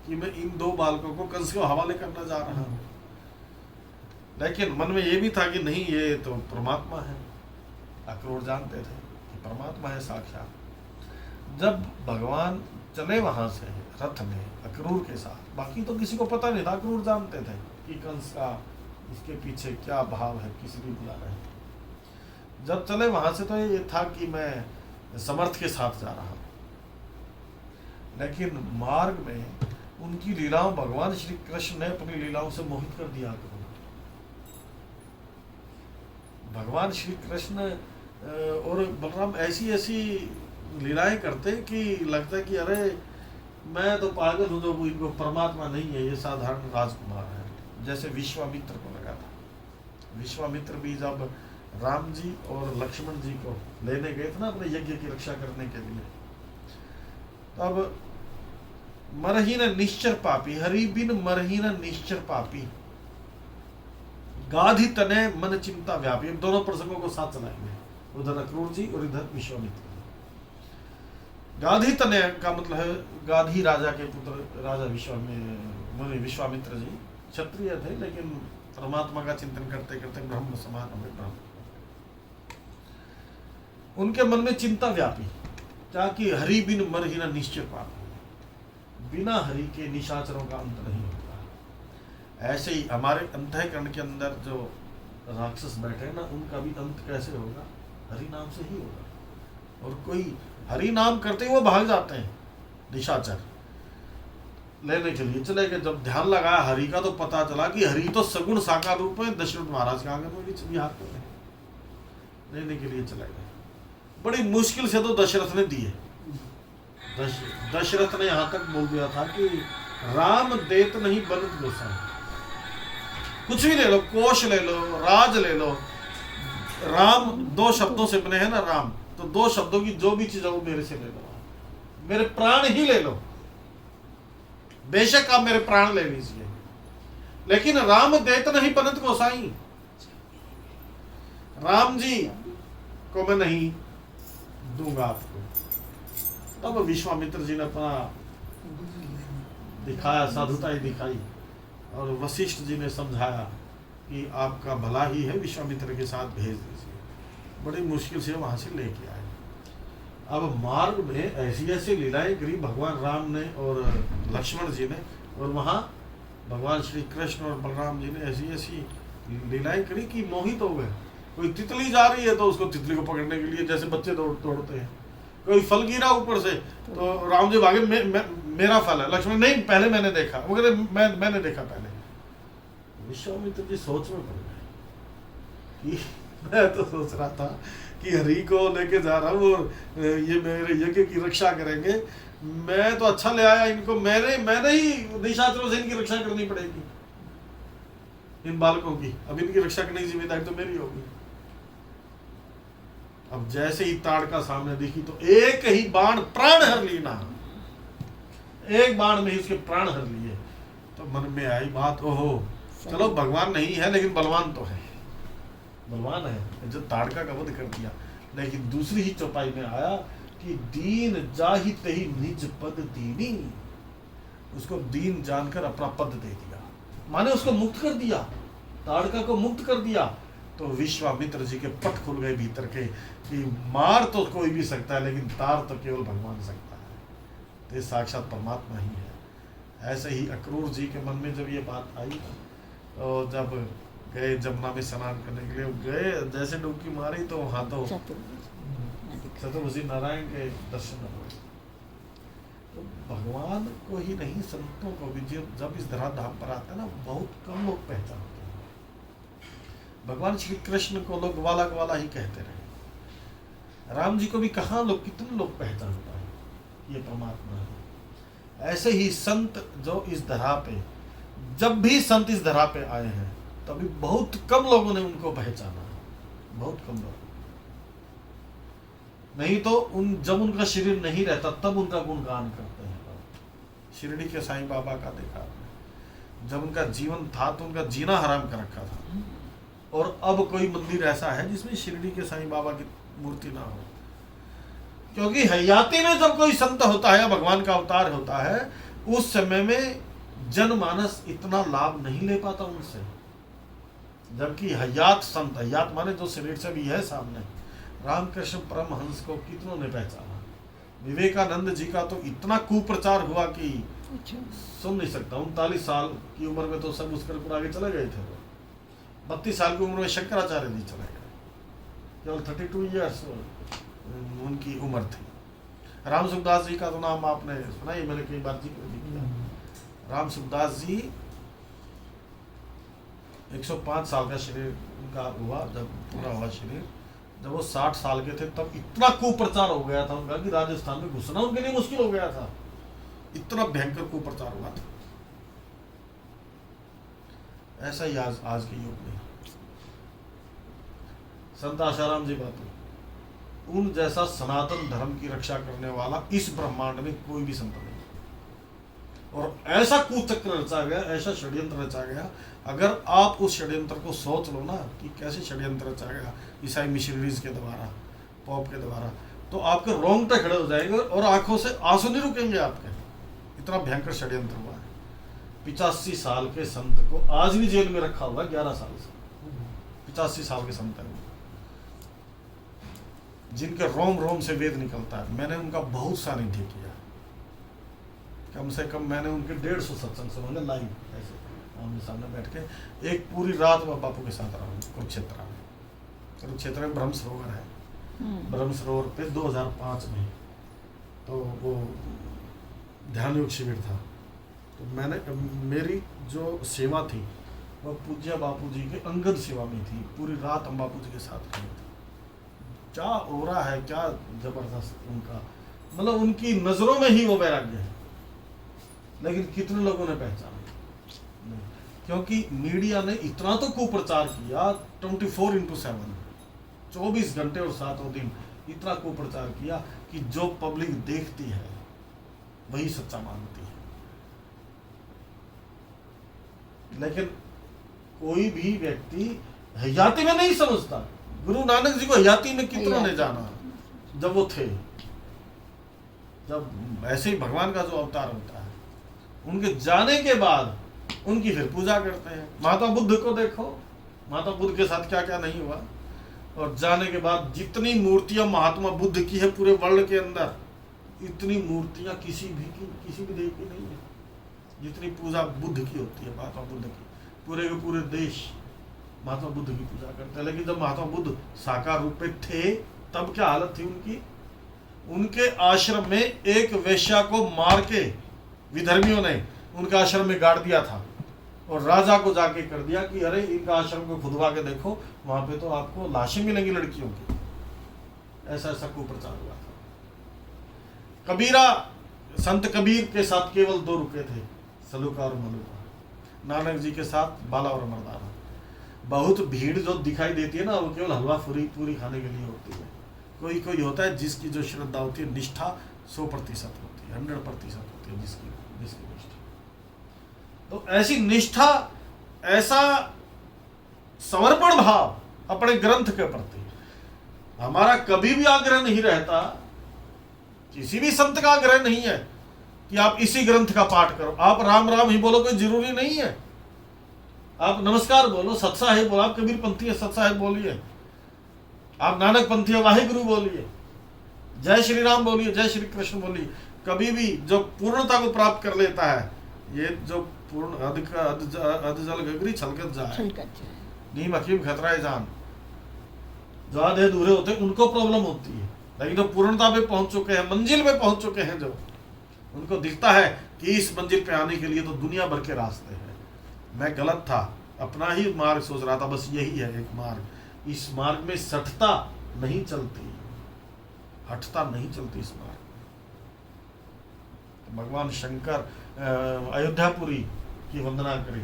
Speaker 1: कि मैं इन 2 बालकों को कंस के हवाले करना जा रहा हूँ। लेकिन मन में ये भी था कि नहीं, ये तो परमात्मा है। अक्रूर जानते थे कि परमात्मा है साक्षात। जब भगवान चले वहां से रथ में अक्रूर के साथ। बाकी तो किसी को पता नहीं था, अक्रूर जानते थे कि कंस का इसके पीछे क्या भाव है, किस लिए बुला रहे हैं। जब चले वहां से तो ये था कि मैं समर्थ के साथ जा रहा हूं, लेकिन मार्ग में उनकी लीलाओं, भगवान श्री कृष्ण ने अपनी लीलाओं से मोहित कर दिया अक्रूर। भगवान श्री कृष्ण और बलराम ऐसी ऐसी लीलाएं करते कि लगता है कि अरे मैं तो पागल हूँ, जो इनको परमात्मा नहीं है, ये साधारण राजकुमार है। जैसे विश्वामित्र को लगा था। विश्वामित्र भी जब राम जी और लक्ष्मण जी को लेने गए थे ना अपने यज्ञ की रक्षा करने के लिए, तब मरहीन निश्चर पापी, हरि बिन मरहीन निश्चर पापी, गाधी तने मन चिंता व्यापी। दोनों प्रसंगों को साथ चलाएंगे, उधर अक्रूर जी और इधर विश्वामित्र। गाधी तने का मतलब है गाधी राजा के पुत्र, राजा विश्वामित्र जी क्षत्रिय थे, लेकिन परमात्मा का चिंतन करते करते ब्रह्म समान हुए। ब्रह्म उनके मन में चिंता व्यापी, क्या कि हरि बिन मरहीन निश्चय पाप, बिना हरि के निशाचरों का अंत नहीं होता। ऐसे ही हमारे अंतःकरण के अंदर जो राक्षस बैठे ना, उनका भी अंत कैसे होगा? हरि नाम से ही होगा। और कोई हरि नाम करते हुए भाग जाते हैं निशाचर, लेने के लिए चले गए। जब ध्यान लगाया हरि का, तो पता चला कि हरि तो सगुण साकार रूप में दशरथ महाराज के आंगन में भी विहार कर रहे हैं, लेने के लिए चले गए। बड़ी मुश्किल से तो दशरथ ने दिए। दशरथ ने यहां तक बोल दिया था कि राम देत नहीं बनत गोसाई। कुछ भी ले लो, कोश ले लो, राज ले लो, राम दो शब्दों से बने हैं ना राम, तो दो शब्दों की जो भी चीज है वो मेरे से ले लो, मेरे प्राण ही ले लो, बेशक आप मेरे प्राण ले लीजिए, लेकिन राम देत नहीं बनत गोसाई। राम जी को मैं नहीं दूंगा आपको। तब विश्वामित्र जी ने अपना दिखाया, साधुताई दिखाई, और वशिष्ठ जी ने समझाया कि आपका भला ही है, विश्वामित्र के साथ भेज दीजिए। बड़ी मुश्किल से वहां से लेके आए। अब मार्ग में ऐसी ऐसी लीलाएं करी भगवान राम ने और लक्ष्मण जी ने, और वहां भगवान श्री कृष्ण और बलराम जी ने ऐसी ऐसी लीलाएं करी कि मोहित हो गए। कोई तितली जा रही है तो उसको तितली को पकड़ने के लिए जैसे बच्चे दौड़ते हैं। कोई फल गिरा ऊपर से तो राम जी भागे, मेरा फल है। लक्ष्मण नहीं, पहले मैंने देखा। वो कहते मैंने देखा पहले। विश्वामित्र जी सोच में पड़ गए कि मैं तो सोच रहा था कि हरि को लेके जा रहा हूँ और ये मेरे यज्ञ की रक्षा करेंगे, मैं तो अच्छा ले आया इनको, मैंने ही निशाचरों से इनकी रक्षा करनी पड़ेगी, इन बालकों की। अब इनकी रक्षा करने की जिम्मेदारी तो मेरी होगी। अब जैसे ही ताड़का सामने दिखी तो एक ही बाण प्राण हर लेना, एक बाण में ही उसके प्राण हर लिए। तो मन में आई बात, ओहो चलो भगवान नहीं है लेकिन बलवान तो है, बलवान है जो ताड़का का वध कर दिया। लेकिन दूसरी ही चौपाई में आया कि दीन जाहि तेहि निज पद दीनी, उसको दीन जानकर अपना पद दे दिया, माने उसको मुक्त कर दिया, ताड़का को मुक्त कर दिया। तो विश्वामित्र जी के पट खुल गए भीतर के कि मार तो कोई भी सकता है लेकिन तार तो केवल भगवान सकता है, तो साक्षात परमात्मा ही है। ऐसे ही अक्रूर जी के मन में जब ये बात आई तो जब गए जमुना में स्नान करने के लिए गए, जैसे डुबकी मारी तो वहां तो चतुर्भुजी नारायण के दर्शन हुए। तो भगवान को ही नहीं, संतों को भी जब इस धराधाम पर आता है ना, बहुत कम लोग पहचानते हैं। भगवान श्री कृष्ण को लोग ग्वाला ग्वाला ही कहते रहे, राम जी को भी कहाँ लोग, कितने लोग पहचानता है ये परमात्मा है। ऐसे ही संत जो इस धरा पे, जब भी संत इस धरा पे आए हैं तभी बहुत कम लोगों ने उनको पहचाना, बहुत कम लोग। नहीं तो जब उनका शरीर नहीं रहता तब उनका गुणगान करते हैं लोग। शिरडी के साईं बाबा का देखा, जब उनका जीवन था तो उनका जीना हराम कर रखा था, और अब कोई मंदिर ऐसा है जिसमें शिरडी के साईं बाबा की मूर्ति ना हो। क्योंकि हयाती में जब कोई संत होता है, भगवान का अवतार होता है, उस समय में जनमानस इतना लाभ नहीं ले पाता उनसे। जबकि हयात संत, हयात माने जो शरीर से भी है सामने, रामकृष्ण परमहंस को कितनों ने पहचाना, विवेकानंद जी का तो इतना कुप्रचार हुआ कि
Speaker 2: अच्छा।
Speaker 1: सुन नहीं सकता। 39 साल की उम्र में तो सब उसके ऊपर आगे चले गए थे। 32 साल की उम्र में शंकराचार्य जी चले गए, केवल 32 ईयर्स उनकी उम्र थी। राम सुखदास जी का तो नाम आपने सुना ही, मैंने कई बार जिक्र भी किया। राम सुखदास जी 105 साल का शरीर उनका हुआ, जब पूरा हुआ शरीर, जब वो 60 साल के थे तब इतना कुप्रचार हो गया था उनका कि राजस्थान में घुसना उनके लिए मुश्किल हो गया था, इतना भयंकर कुप्रचार हुआ था। ऐसा ही आज के युग में संत आशाराम जी बापू, उन जैसा सनातन धर्म की रक्षा करने वाला इस ब्रह्मांड में कोई भी संत नहीं। और ऐसा कुचक्र रचा गया, ऐसा षड्यंत्र रचा गया, अगर आप उस षड्यंत्र को सोच लो ना कि कैसे षड्यंत्र रचा गया ईसाई मिशनरीज के द्वारा, पॉप के द्वारा, तो आपके रोंगटे खड़े हो जाएंगे और आंखों से आंसू नहीं रुकेंगे आपके। इतना भयंकर षड्यंत्र हुआ है। 85 साल के संत को आज भी जेल में रखा हुआ, 11 साल से। 85 साल के संत है जिनके रोम रोम से वेद निकलता है। मैंने उनका बहुत सानिध्य किया, कम से कम मैंने उनके 150 सत्संग सुने लाइव, ऐसे आमने सामने बैठ के। एक पूरी रात मैं बापू के साथ रहा हूँ कुरुक्षेत्र में। कुरुक्षेत्र में ब्रह्म सरोवर है, ब्रह्म सरोवर पे 2005 में तो वो ध्यान योग शिविर था। तो मैंने, मेरी जो सेवा थी वह पूज्य बापू जी के अंगद सेवा में थी। पूरी रात हम बापू जी के साथ रहे थे। क्या ओरा है, क्या जबरदस्त उनका, मतलब उनकी नजरों में ही वो वैराग्य है। लेकिन कितने लोगों ने पहचाना नहीं, क्योंकि मीडिया ने इतना तो कुप्रचार किया 24/7, 24 घंटे और 7 दिन इतना कुप्रचार किया कि जो पब्लिक देखती है वही सच्चा मानती है। लेकिन कोई भी व्यक्ति हयाती में नहीं समझता। गुरु नानक जी को हयाती में कितनों ने जाना जब वो थे, जब ऐसे ही भगवान का जो अवतार होता है, उनके जाने के बाद उनकी फिर पूजा करते हैं। माता बुद्ध को देखो, माता बुद्ध के साथ क्या क्या नहीं हुआ। और जाने के बाद जितनी मूर्तियां महात्मा बुद्ध की है पूरे वर्ल्ड के अंदर, इतनी मूर्तियां किसी भी देव की नहीं है जितनी पूजा बुद्ध की होती है, महात्मा बुद्ध की। पूरे के पूरे देश महात्मा बुद्ध की पूजा करते हैं। लेकिन जब महात्मा बुद्ध साकार रूप में थे तब क्या हालत थी उनकी। उनके आश्रम में एक वेश्या को मार के विधर्मियों ने उनके आश्रम में गाड़ दिया था और राजा को जाके कर दिया कि अरे इनका आश्रम को खुदवा के देखो, वहां पे तो आपको लाशें मिलेंगी लड़कियों की। ऐसा ऐसा कुप्रचार हुआ था। कबीरा, संत कबीर के साथ केवल 2 रुके थे, सलूका और मलूका। नानक जी के साथ बाला और मर्दाना। बहुत भीड़ जो दिखाई देती है ना, वो केवल हलवा पूरी खाने के लिए होती है। कोई कोई होता है जिसकी जो श्रद्धा होती है, निष्ठा 100% होती है, 100% होती है जिसकी निष्ठा। तो ऐसी निष्ठा, ऐसा समर्पण भाव अपने ग्रंथ के प्रति हमारा कभी भी आग्रह नहीं रहता। किसी भी संत का आग्रह नहीं है कि आप इसी ग्रंथ का पाठ करो, आप राम राम ही बोलो, कोई जरूरी नहीं है। आप नमस्कार बोलो, सत्साहिब बोलो, आप कबीर पंथी है सत्साहिब बोलिए, आप नानक पंथी है वाहिगुरु बोलिए, जय श्री राम बोलिए, जय श्री कृष्ण बोलिए। कभी भी जो पूर्णता को प्राप्त कर लेता है, ये जो पूर्ण अध जल गगरी छलकत जाए, नीम हकीम खतराए जान, जो आधे अधूरे होते हैं उनको प्रॉब्लम होती है। लेकिन जो पूर्णता पे पहुंच चुके हैं, मंजिल पे पहुंच चुके हैं, जो उनको दिखता है कि इस मंजिल पे आने के लिए तो दुनिया भर के रास्ते हैं। मैं गलत था, अपना ही मार्ग सोच रहा था, बस यही है एक मार्ग। इस मार्ग में सठता नहीं चलती, हटता नहीं चलती इस मार्ग में। भगवान शंकर अयोध्यापुरी की वंदना करी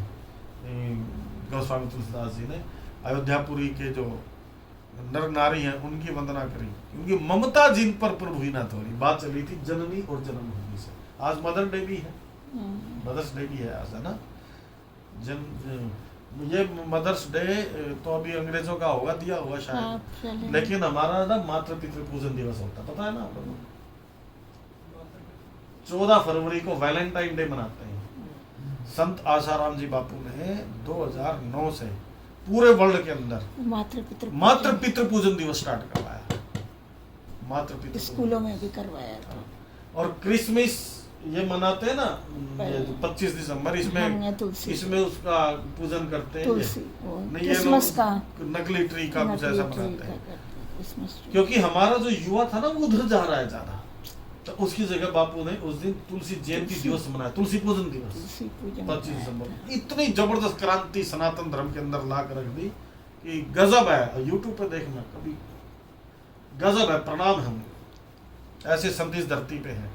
Speaker 1: गोस्वामी तुलसीदास जी ने। अयोध्यापुरी के जो नर नारी हैं उनकी वंदना करी, क्योंकि ममता जिन पर प्रभु ही ना थोड़ी। बात चली थी जननी और जन्मभूमि से। आज मदर डे भी है, मदर्स डे भी है आज, है ना। ये मदर्स डे तो अभी अंग्रेजों का होगा, दिया हुआ शायद, लेकिन हमारा ना मातृ पितृ पूजन दिवस होता, पता है ना आप लोगों को। 14 फरवरी को वैलेंटाइन डे मनाते हैं। संत आशाराम जी बापू ने 2009 से पूरे वर्ल्ड के अंदर मातृ पितृ पूजन दिवस स्टार्ट करवाया। मातृ पितृ पूजन।
Speaker 2: स्कूलों में भी करवाया था।
Speaker 1: और क्रिसमस ये मनाते हैं ना, ये 25 दिसंबर,
Speaker 2: हाँ, तुलसी।
Speaker 1: इसमें उसका पूजन करते हैं।
Speaker 2: तुलसी,
Speaker 1: नहीं, ये
Speaker 2: क्रिसमस का
Speaker 1: नकली ट्री का कुछ ऐसा मनाते हैं,
Speaker 2: क्रिसमस ट्री।
Speaker 1: क्योंकि हमारा जो युवा था ना वो उधर जा रहा है ज्यादा, तो उसकी जगह बापू ने उस दिन तुलसी जयंती दिवस मनाया, तुलसी पूजन दिवस,
Speaker 2: तुलसी पूजन
Speaker 1: 25
Speaker 2: मनाया
Speaker 1: दिसंबर।
Speaker 2: था।
Speaker 1: इतनी जबरदस्त क्रांति सनातन धर्म के अंदर ला कर रख दी कि गजब है। यूट्यूब पे देखना कभी, गजब है, प्रणाम है उनको। ऐसे संत इस धरती पे हैं।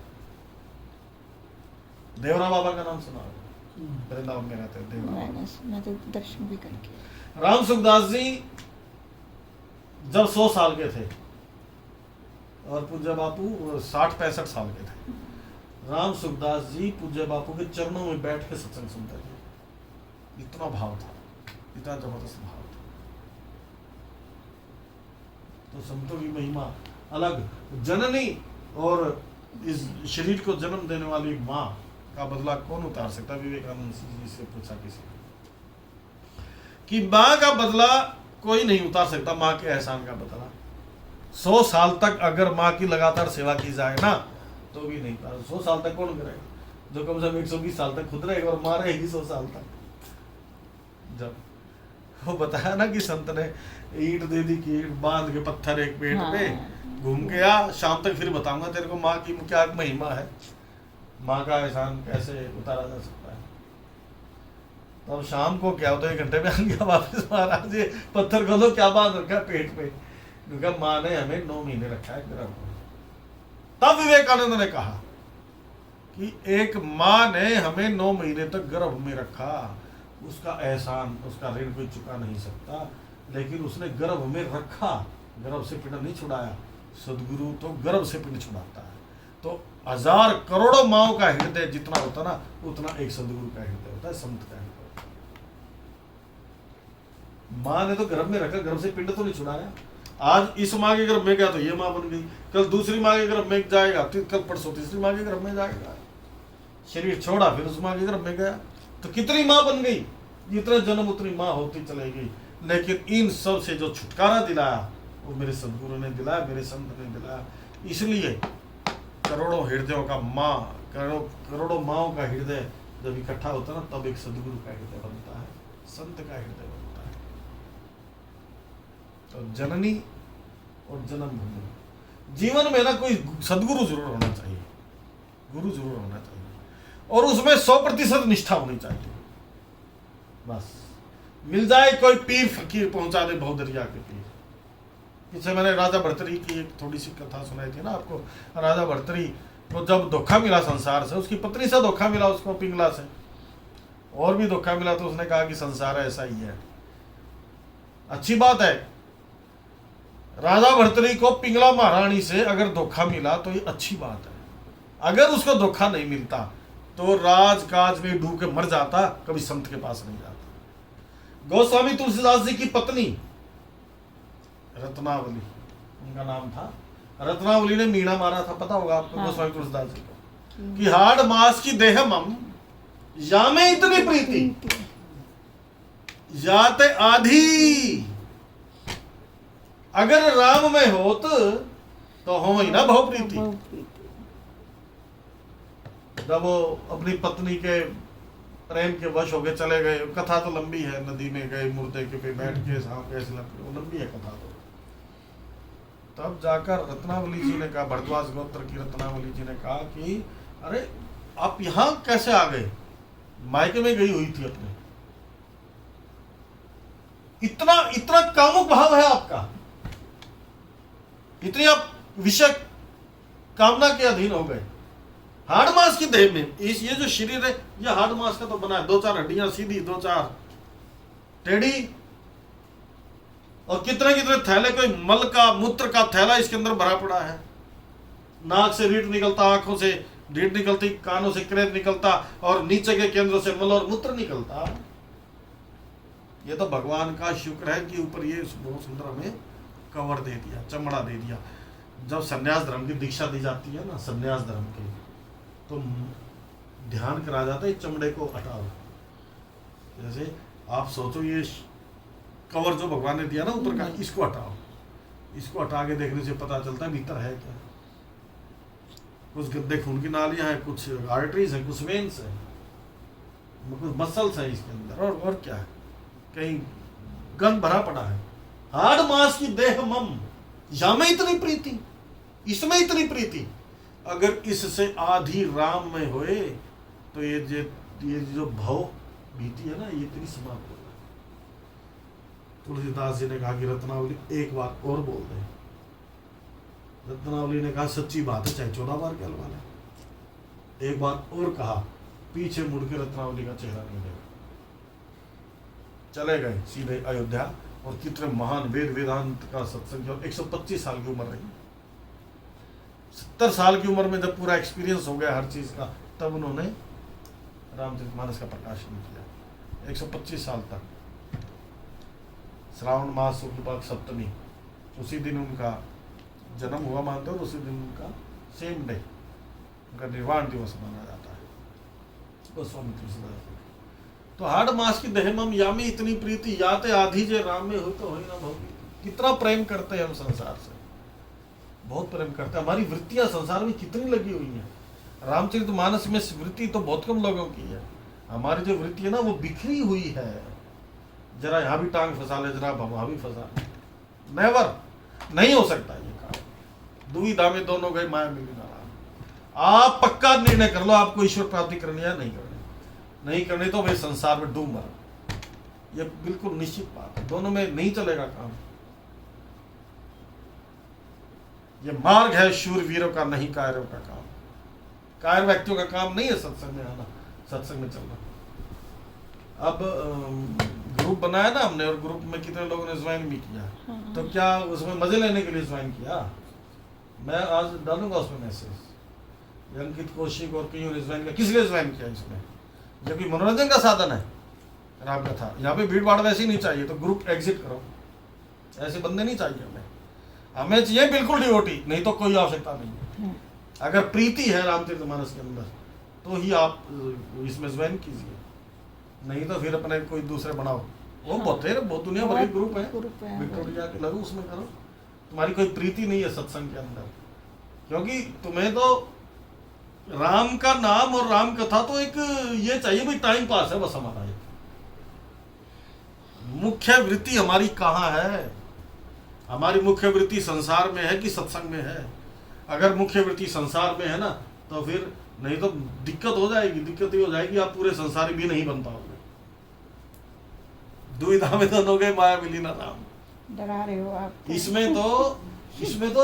Speaker 1: देवरा बाबा का नाम सुना होगा, वृंदावन में रहते हैं देवरा बाबा।
Speaker 2: मैं तो दर्शन भी करके।
Speaker 1: राम सुखदास जी जब 100 साल के थे और पूज्य बापू 60-65 साल के थे, राम सुखदास जी पूज्य बापू के चरणों में बैठ के सत्संग सुनते थे। इतना भाव था, इतना जबरदस्त भाव था। तो संतों की महिमा अलग। जननी और इस शरीर को जन्म देने वाली माँ का बदला कौन उतार सकता? विवेकानंद जी से पूछा किसी ने कि माँ का बदला कोई नहीं उतार सकता, माँ के एहसान का बदला। 100 साल तक अगर माँ की लगातार सेवा की जाए ना तो भी नहीं उतार। 100 साल तक कौन करेगा? जो कम से कम 120 साल तक खुद रहेगा और माँ रहेगी 100 साल तक। जब वो बताया ना कि संत ने ईंट दे दी कि ईंट बांध के पत्थर एक पेड़ पे घूम के आ, शाम तक फिर बताऊंगा तेरे को माँ की क्या महिमा है, माँ का एहसान कैसे उतारा जा सकता है। तब शाम को क्या होता है, 1 घंटे में आ गया वापस महाराज जी, पत्थर खोलो क्या बांध रखा है पेट पे, क्योंकि माँ ने हमें 9 महीने रखा है गर्भ में। तब विवेकानंद ने कहा कि एक माँ ने हमें 9 महीने तक गर्भ में रखा, उसका एहसान, उसका ऋण कोई चुका नहीं सकता, लेकिन उसने गर्भ में रखा, गर्भ से पिंड नहीं छुड़ाया। सदगुरु तो गर्भ से पिंड छुड़ाता है। तो 1000 करोड़ों माओ का हृदय जितना होता ना, उतना एक सदगुरु का हृदय होता है, संत का हृदय होता है। माँ ने तो गर्भ में रखा, गर्भ से पिंड तो नहीं छुड़ाया। आज इस माँ के गर्भ में गया तो ये माँ बन गई, कल दूसरी माँ के गर्भ में जाएगा, कल परसों तीसरी माँ के गर्भ में जाएगा। शरीर छोड़ा फिर उस माँ के गर्भ में गया, तो कितनी माँ बन गई? जितने जन्म उतनी माँ होती चलेगी। लेकिन इन सब से जो छुटकारा दिलाया वो मेरे सदगुरु ने दिलाया, मेरे संत ने दिलाया। इसलिए करोड़ों हृदयों का माँ, करोड़ों माँओं का हृदय जब इकट्ठा होता है ना, तब एक सदगुरु का हृदय बनता है, संत का हृदय बनता है। तो जननी और जन्मभूमि, जीवन में ना कोई सदगुरु जरूर होना चाहिए, गुरु जरूर होना चाहिए, और उसमें 100% निष्ठा होनी चाहिए। बस मिल जाए कोई पीर फकीर पहुंचा दे बहुदरिया के पीर। पीछे मैंने राजा भर्तरी की एक थोड़ी सी कथा सुनाई थी ना आपको। राजा भर्तरी को जब धोखा मिला संसार से, उसकी पत्नी से धोखा मिला, उसको पिंगला से और भी धोखा मिला, तो उसने कहा कि संसार ऐसा ही है। अच्छी बात है, राजा भर्तरी को पिंगला महारानी से अगर धोखा मिला तो ये अच्छी बात है। अगर उसको धोखा नहीं मिलता तो राजकाज में डूब के मर जाता, कभी संत के पास नहीं जाता। गोस्वामी तुलसीदास जी की पत्नी रत्नावली, उनका नाम था। रत्नावली ने मीणा मारा था, पता होगा आपको। हाँ। गोस्वामी तुलसीदास जी को कि हाड़ मास की देह मम या में इतनी प्रीति जाते आधी, अगर राम में होत तो हो ही ना भाव प्रीति। जब वो अपनी पत्नी के प्रेम के वश हो गए, चले गए, कथा तो लंबी है, नदी में गए, मुर्दे के पे बैठ के सांप कैसे वो लंबी है कथा तो। तब जाकर रत्नावली जी ने कहा, भरद्वाज गोत्र की रत्नावली जी ने कहा कि अरे आप यहाँ कैसे आ गए? मायके में गई हुई थी अपने। इतना इतना कामुक भाव है आपका, इतनी आप विषय कामना के अधीन हो गए। हाड़ मास की देह में ये जो शरीर है, ये हाड़ मास का तो बना है, 2-4 हड्डियां सीधी, 2-4 टेढ़ी, और कितने कितने थैले, कोई मल का मूत्र का थैला इसके अंदर भरा पड़ा है। नाक से रीढ़ निकलता, आंखों से रीढ़ निकलती, कानों से क्रेत निकलता, और नीचे के केंद्र से मल और मूत्र निकलता। ये तो भगवान का शुक्र है कि ऊपर ये बहुत सुंदर हमें कवर दे दिया, चमड़ा दे दिया। जब संन्यास धर्म की दीक्षा दी जाती है ना, संन्यास धर्म की, तो ध्यान करा जाता है चमड़े को हटाओ। जैसे आप सोचो, ये कवर जो भगवान ने दिया ना ऊपर का, इसको हटाओ, इसको हटा के देखने से पता चलता है भीतर है क्या। कुछ गद्दे खून की नालियां हैं, कुछ आर्टरीज हैं, कुछ वेन्स हैं, कुछ मसल्स हैं इसके अंदर, और क्या है, कहीं गंद भरा पड़ा है। हाड़ मांस की देह मम, यामें इतनी प्रीति, इसमें इतनी प्रीति, अगर इससे आधी राम में होए तो ये जो भव भीति है ना, ये इतनी समाप्त हो जाए। तुलसीदास जी ने कहा कि रत्नावली एक बार और बोल दे। रत्नावली ने कहा सच्ची बात है, चाहे 14 बार कह लो, एक बार और कहा, पीछे मुड़ के रत्नावली का चेहरा नहीं देखा, चले गए सीधे अयोध्या। और कितने महान वेद वेदांत का सत्संग, 125 साल की उम्र रही। 70 साल की उम्र में जब पूरा एक्सपीरियंस हो गया हर चीज का, तब उन्होंने रामचरितमानस का प्रकाशन किया। 125 साल तक। श्रावण मास शुक्ल पक्ष सप्तमी, उसी दिन उनका जन्म हुआ मानते हो, उसी दिन उनका सेम डे उनका निर्वाण दिवस माना जाता है। गोस्वामी तुलसीदास। तो हाड़ मास की देह मम यामी इतनी प्रीति, याते आधी जे राम में हो तो हो ना भोगी। कितना प्रेम करते हैं हम संसार से, बहुत प्रेम करते हैं। हमारी वृत्तियां संसार में कितनी लगी हुई हैं। रामचरितमानस में वृत्ति तो बहुत कम लोगों की है। हमारी जो वृत्ति है ना, वो बिखरी हुई है। जरा यहाँ भी टांग फंसा ले, जरा वहां भी फंसा ले, नेवर, नहीं हो सकता ये काम। दुविधा में दोनों गए माया मिली ना राम। आप पक्का निर्णय कर लो, आपको ईश्वर प्राप्ति करनी है नहीं करनी। नहीं करनी तो भाई संसार में डूब मरो, ये बिल्कुल निश्चित बात है। दोनों में नहीं चलेगा काम। ये मार्ग है शूरवीरों का, नहीं कायरों का काम। कायर व्यक्तियों का काम नहीं है सत्संग में आना, सत्संग में चलना। अब ग्रुप बनाया ना हमने, और ग्रुप में कितने लोगों ने ज्वाइन भी किया। तो क्या उसमें मजे लेने के लिए ज्वाइन किया? मैं आज डालूंगा उसमें मैसेज। अंकित कौशिक और कईयों ने ज्वाइन किया। किस लिए ज्वाइन किया इसमें? जब कि मनोरंजन का साधन है राम कथा, यहाँ पे भीड़ भाड़ वैसी नहीं चाहिए, तो ग्रुप एग्जिट करो। ऐसे बंदे नहीं चाहिए हमें। हमें चाहिए बिल्कुल डिवोटी, नहीं तो कोई आवश्यकता नहीं है। अगर प्रीति है रामचरितमानस के अंदर तो ही आप इसमें ज्वाइन कीजिए, नहीं तो फिर अपने कोई दूसरे बनाओ। वो बहुत दुनिया भर के ग्रुप है, विक्टोरिया के लगो, उसमें करो। तुम्हारी कोई प्रीति नहीं है सत्संग के अंदर, क्योंकि तुम्हें तो राम का नाम और राम कथा तो एक ये चाहिए भाई, टाइम पास है बस हमारा। मुख्य वृत्ति हमारी कहाँ है? हमारी मुख्य वृत्ति संसार में है कि सत्संग में है? अगर मुख्य वृत्ति संसार में है ना, तो फिर नहीं तो दिक्कत हो जाएगी। दिक्कत ये हो जाएगी, आप पूरे संसारी भी नहीं बन पाओगे। दुविधा में दोनों गए माया मिली ना राम।
Speaker 2: डरा रहे हो आप।
Speaker 1: इसमें तो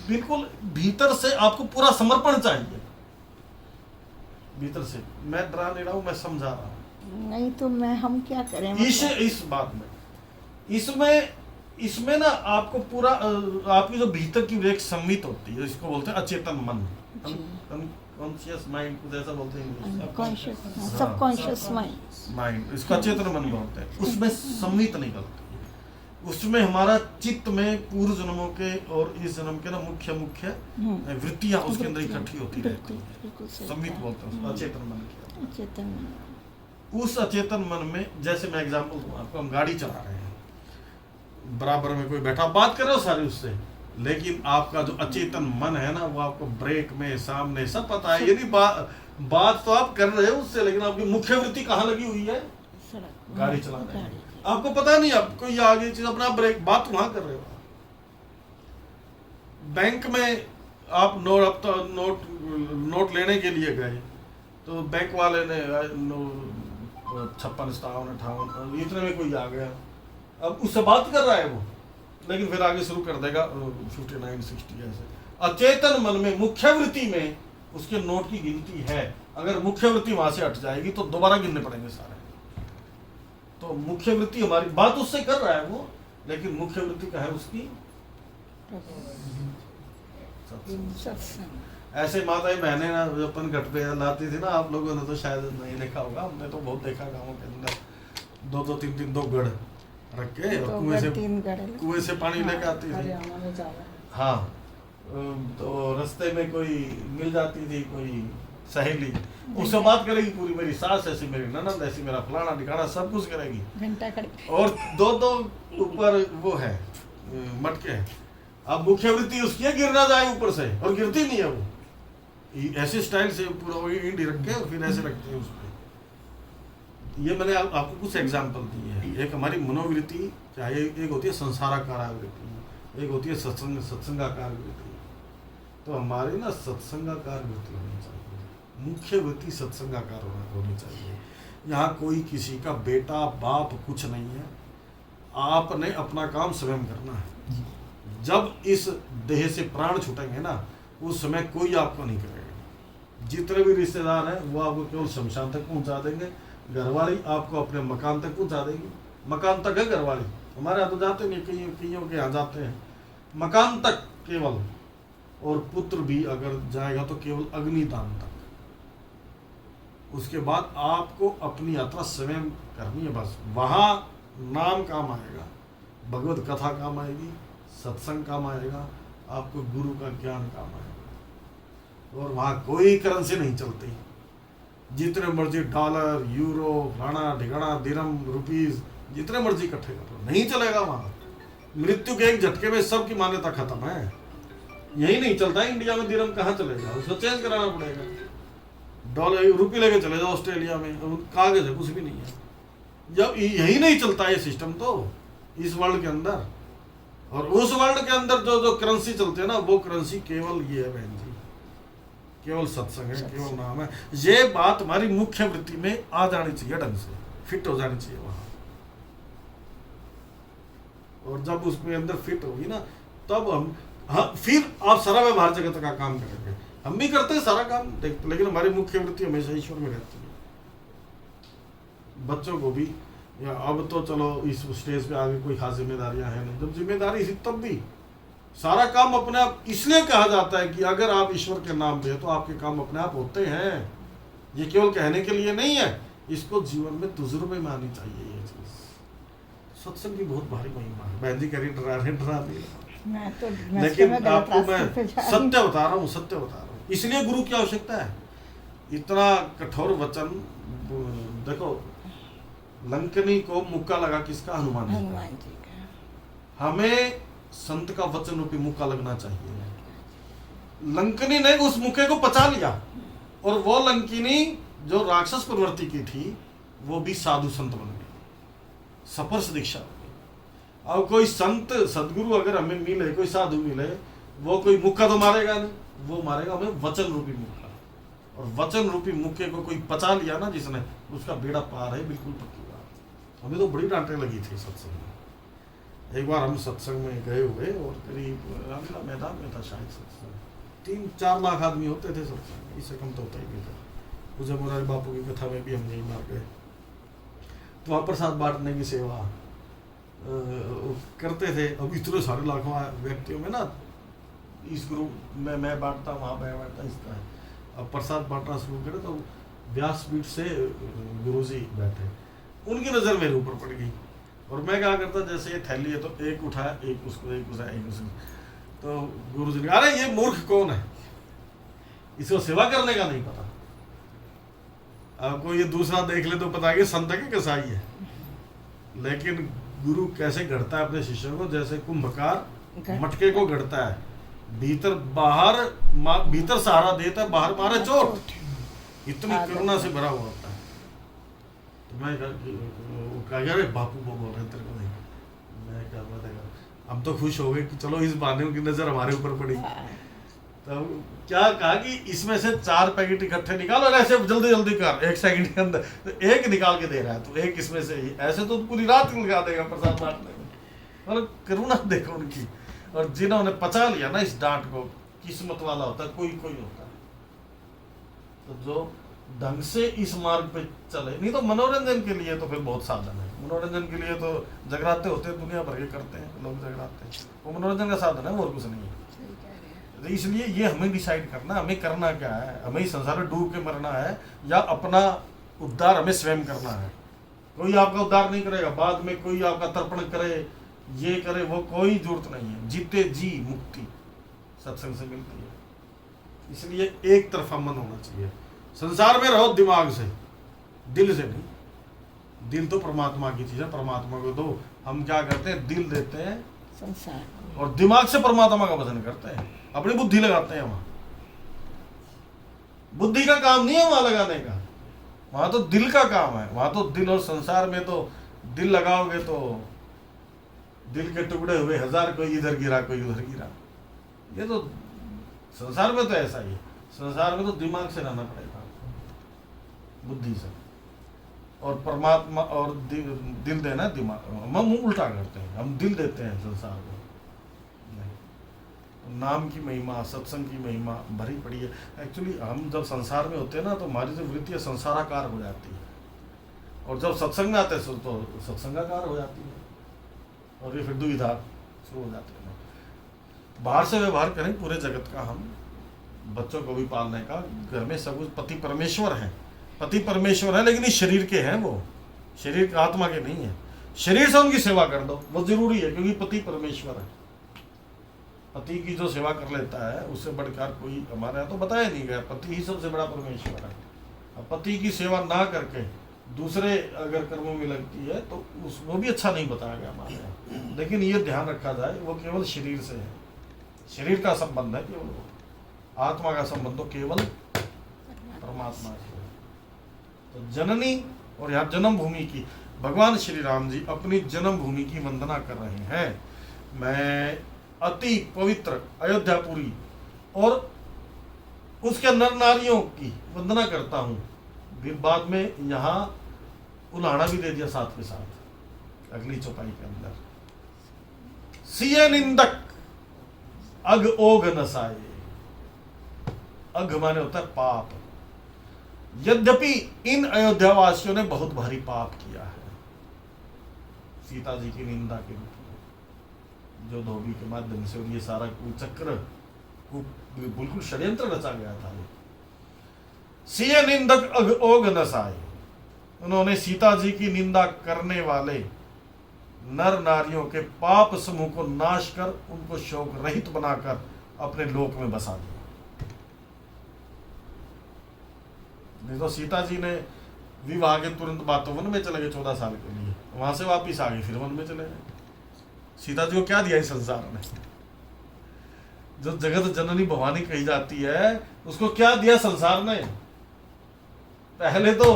Speaker 1: बिल्कुल भीतर से आपको पूरा समर्पण चाहिए। भीतर से मैं डरा नहीं रहा हूं, मैं समझा रहा हूं।
Speaker 2: नहीं तो हम क्या करें?
Speaker 1: इस बात में इसमें ना आपको पूरा आपकी जो भीतर की एक संवित होती है, इसको बोलते हैं अचेतन मन, अनकॉन्शियस माइंड, कुछ ऐसा बोलते हैं,
Speaker 2: सबकॉन्शियस
Speaker 1: माइंड, इसका अचेतन मन बोलते हैं। उसमें संवित नहीं करती, उसमें हमारा चित्त में पूर्व जन्मों के और इस जन्म के ना मुख्य वृत्तियां उसके अंदर इकट्ठी होती रहती है। संवित बोलते हैं अचेतन मन की।
Speaker 2: अचेतन
Speaker 1: उस अचेतन मन में, जैसे मैं एग्जांपल दूं आपको, हम गाड़ी चला रहे हैं, बराबर में कोई बैठा, बात कर रहे हो सारी उससे, लेकिन आपका जो अचेतन मन है ना, वो आपको ब्रेक में सामने सब पता है। यदि बात तो आप कर रहे हो उससे, लेकिन आपकी मुख्य वृत्ति कहाँ लगी हुई है? गाड़ी चलाने में। आपको पता नहीं, आपको ये आगे चीज अपना ब्रेक, बात वहां कर रहे हो। बैंक में आप नोट लेने के लिए गए, तो बैंक वाले ने 56, 57, 58 इतने में कोई आ गया, अब उससे बात कर रहा है वो, लेकिन फिर आगे शुरू कर देगा 59, 60 ऐसे। अचेतन मन में, मुख्य वृत्ति में उसके नोट की गिनती है। अगर मुख्य वृत्ति वहां से हट जाएगी तो दोबारा गिनने पड़ेंगे सारे। तो मुख्य वृत्ति हमारी बात उससे कर रहा है वो, लेकिन मुख्य वृत्ति का है उसकी ऐसे माताएं बहनें ना अपन घट पे लाती थी ना, आप लोगों ने तो शायद नहीं देखा होगा, हमने तो बहुत देखा गाँव के अंदर। 2 3 2 गढ़ रख के कुएं से पानी लेके आती थी। हाँ, तो रास्ते में कोई मिल जाती थी, कोई सहेली, उससे बात करेगी पूरी, मेरी सास ऐसी, मेरी ननद ऐसी, मेरा फलाना ठिकाना सब कुछ करेगी।
Speaker 2: घंटा खड़े,
Speaker 1: और 2 ऊपर वो है मटके हैं, अब मुख्य वृत्ति उसकी है गिर ना जाए ऊपर से, और गिरती नहीं है वो, ऐसे स्टाइल से पूरा वो ईंट रख के और फिर ऐसे रखते हैं उस पर। ये मैंने आपको कुछ एग्जाम्पल दिए हैं। एक हमारी मनोवृत्ति चाहे एक होती है संसाराकार वृत्ति, एक होती है सत्संगाकार वृत्ति। तो हमारी ना सत्संगाकार वृत्ति होनी चाहिए, मुख्य वृत्ति सत्संगाकार होनी चाहिए। यहाँ कोई किसी का बेटा बाप कुछ नहीं है, आपने अपना काम स्वयं करना है। जब इस देह से प्राण छूटेंगे ना, उस समय कोई आपको नहीं करेगा। जितने भी रिश्तेदार हैं वो आपको केवल शमशान तक पहुंचा देंगे, घरवाली आपको अपने मकान तक पहुंचा देगी। मकान तक है घरवाली, हमारे यहाँ तो जाते नहीं, कईयों के यहाँ जाते हैं मकान तक केवल, और पुत्र भी अगर जाएगा तो केवल अग्निदान तक। उसके बाद आपको अपनी यात्रा स्वयं करनी है बस। वहाँ नाम काम आएगा, भगवत कथा काम आएगी, सत्संग काम आएगा, आपको गुरु का ज्ञान काम आएगा। और वहाँ कोई करेंसी नहीं चलती, जितने मर्जी डॉलर यूरो फलाना ढिगाना दिरहम रुपीज जितने मर्जी इकट्ठे कर लो, नहीं चलेगा वहाँ। मृत्यु के एक झटके में सबकी मान्यता खत्म है। यही नहीं चलता है इंडिया में, दिरहम कहाँ चलेगा, उसको चेंज कराना पड़ेगा। डॉलर रुपये लेके चले जाओ ऑस्ट्रेलिया में, कागज है कुछ भी नहीं है। जब यही नहीं चलता ये सिस्टम तो इस वर्ल्ड के अंदर, और उस वर्ल्ड के अंदर जो जो करेंसी चलते हैं ना, वो करेंसी केवल ये है बहन जी, केवल सत्संग है, केवल नाम है। ये बात हमारी मुख्य वृत्ति में आ जानी चाहिए, ढंग से फिट हो जानी चाहिए वहाँ। और जब उसमें अंदर फिट होगी ना, तब हम फिर आप सारा व्यवहार जगत का काम करेंगे। हम भी करते हैं सारा काम, लेकिन हमारी मुख्य वृत्ति हमेशा ईश्वर में रहती है। बच्चों को भी, या अब तो चलो इस स्टेज पे आगे कोई खास जिम्मेदारियां हैं नहीं, जब जिम्मेदारी थी तब भी सारा काम अपने आप। इसलिए कहा जाता है कि अगर आप ईश्वर के नाम पे तो आपके काम अपने आप होते हैं। ये केवल कहने के लिए नहीं है, इसको जीवन में तजुर्बे में आनी चाहिए ये चीज। सत्संग की बहुत भारी महिमा है। बहन जी कह रही डरा नहीं, लेकिन आपको मैं सत्य बता रहा हूँ, सत्य बता रहा हूँ। इसलिए गुरु की आवश्यकता है। इतना कठोर वचन देखो, लंकनी को मुक्का लगा किसका? हनुमान जी का। हमें संत का वचन रूपी मुक्का लगना चाहिए। लंकनी ने उस मुक्के को पचा लिया, और वो लंकिनी जो राक्षस प्रवृत्ति की थी वो भी साधु संत बन गई, सपर्श दीक्षा हो गई। अब कोई संत सदगुरु अगर हमें मिले, कोई साधु मिले, वो कोई मुक्का तो मारेगा नहीं, वो मारेगा हमें वचन रूपी मुक्का। और वचन रूपी मुक्के को कोई पचा लिया ना जिसने, उसका बेड़ा पार है, बिल्कुल पक्की बात। हमें तो बड़ी डांटें लगी थी सत्संग में। एक बार हम सत्संग में गए हुए, और करीब रामलीला मैदान में था शायद सत्संग, 3-4 लाख आदमी होते थे सत्संग, इससे कम तो होता ही नहीं था। पूजा मुरारी बापू की कथा में भी हम यही मार गए। तो वहाँ प्रसाद बांटने की सेवा करते थे। अब इतने सारे लाखों व्यक्तियों में ना, इस ग्रुप में मैं बांटता, वहाँ मैं बांटता, इस तरह। अब प्रसाद बांटना शुरू करे तो व्यासपीठ से गुरुजी बैठे, उनकी नज़र मेरे ऊपर पड़ गई। और मैं क्या करता, जैसे ये थैली है तो एक उठाया, एक उसको, एक उठाया, एक उसको। तो गुरुजी ने कहा, अरे ये मूर्ख कौन है, इसको सेवा करने का नहीं पता। आपको ये दूसरा देख ले तो पता है कि संत के कसाई है। लेकिन गुरु कैसे गढ़ता है अपने शिष्यों को, जैसे कुंभकार मटके को गढ़ता है, भीतर सहारा देता है, बाहर मारे चोट। इतनी करुणा से भरा हुआ होता है। तो मैं कहा, अरे बापू वो बोल रहे तेरे को नहीं। मैं क्या बताएगा, हम तो खुश हो गए कि चलो इस बहाने की नजर हमारे ऊपर पड़ी। तो क्या कहा कि इसमें से 4 पैकेट इकट्ठे निकालो, और ऐसे जल्दी जल्दी कर, 1 सेकंड के अंदर। तो एक निकाल के दे रहा है, तो एक इसमें से ही, ऐसे तो पूरी रात लगा देगा प्रसाद बांटने में। मतलब करुणा देखो उनकी। और जिन्होंने पचा लिया ना इस डांट को, किस्मत वाला होता है, कोई कोई होता है। तो जो ढंग से इस मार्ग पे चले, नहीं तो मनोरंजन के लिए तो फिर बहुत साधन है। मनोरंजन के लिए तो जगराते होते हैं, दुनिया भर के करते हैं लोग जगराते हैं, वो मनोरंजन का साधन है, और कुछ नहीं है। तो इसलिए ये हमें डिसाइड करना, हमें करना क्या है। हमें इस संसार में डूब के मरना है, या अपना उद्धार हमें स्वयं करना है। कोई आपका उद्धार नहीं करेगा, बाद में कोई आपका तर्पण करे, ये करे, वो कोई जरूरत नहीं है। जीते जी मुक्ति सत्संग से मिलती है। इसलिए एक तरफा मन होना चाहिए। संसार में रहो दिमाग से, दिल से नहीं। दिल तो परमात्मा की चीज है, परमात्मा को दो। हम क्या करते हैं, दिल देते हैं
Speaker 2: संसार को।
Speaker 1: और दिमाग से परमात्मा का भजन करते हैं, अपनी बुद्धि लगाते हैं वहां। बुद्धि का काम नहीं है वहां लगाने का, वहां तो दिल का काम है। वहां तो दिल, और संसार में तो दिल लगाओगे तो दिल के टुकड़े हुए हजार, कोई इधर गिरा कोई उधर गिरा। ये तो संसार में तो ऐसा ही है। संसार में तो दिमाग से रहना पड़ेगा, बुद्धि से। और परमात्मा और दिल देना दिमाग। हम उल्टा करते हैं, हम दिल देते हैं संसार को। नहीं, नाम की महिमा, सत्संग की महिमा भरी पड़ी है। एक्चुअली हम जब संसार में होते हैं ना, तो हमारी जो वृत्ति है संसाराकार हो जाती है, और जब सत्संग में आते हैं तो सत्संगाकार हो जाती है, और ये फिर दुविधा शुरू हो जाती है। बाहर से व्यवहार करें पूरे जगत का, हम बच्चों को भी पालने का, घर में सब कुछ, पति परमेश्वर है, पति परमेश्वर है, लेकिन इस शरीर के हैं, वो शरीर का आत्मा के नहीं है। शरीर से उनकी सेवा कर दो, वो जरूरी है, क्योंकि पति परमेश्वर है। पति की जो सेवा कर लेता है उससे बढ़कर कोई हमारे यहाँ तो बताया नहीं गया, पति ही सबसे बड़ा परमेश्वर है। अब पति की सेवा ना करके दूसरे अगर कर्मों में लगती है तो वो भी अच्छा नहीं बताया गया हमारे यहाँ। लेकिन ये ध्यान रखा जाए, वो केवल शरीर से है, शरीर का संबंध है केवल, वो आत्मा का संबंध तो केवल परमात्मा से है। तो जननी, और यहाँ जन्मभूमि की, भगवान श्री राम जी अपनी जन्मभूमि की वंदना कर रहे हैं। मैं अति पवित्र अयोध्यापुरी और उसके नर नारियों की वंदना करता हूँ। फिर बाद में यहाँ उल्हाड़ा भी दे दिया साथ के साथ अगली चौपाई के अंदर। सिय निंदक अग ओघ नसाए। अघ माने होता है पाप। यद्यपि इन अयोध्यावासियों ने बहुत भारी पाप किया है, सीता जी की निंदा के रूप में, जो धोबी के माध्यम से, और ये सारा कुचक्र बिल्कुल षड्यंत्र रचा गया था। सिय निंदक अग ओघ नसाए। उन्होंने सीता जी की निंदा करने वाले नर नारियों के पाप समूह को नाश कर उनको शोक रहित बनाकर अपने लोक में बसा दिया। नहीं तो सीता जी ने विवाह के तुरंत बाद तो वन में चले गए 14 साल के लिए, वहां से वापिस आ गए, फिर वन में चले गए। सीता जी को क्या दिया इस संसार ने? जो जगत जननी भवानी कही जाती है, उसको क्या दिया संसार ने? पहले तो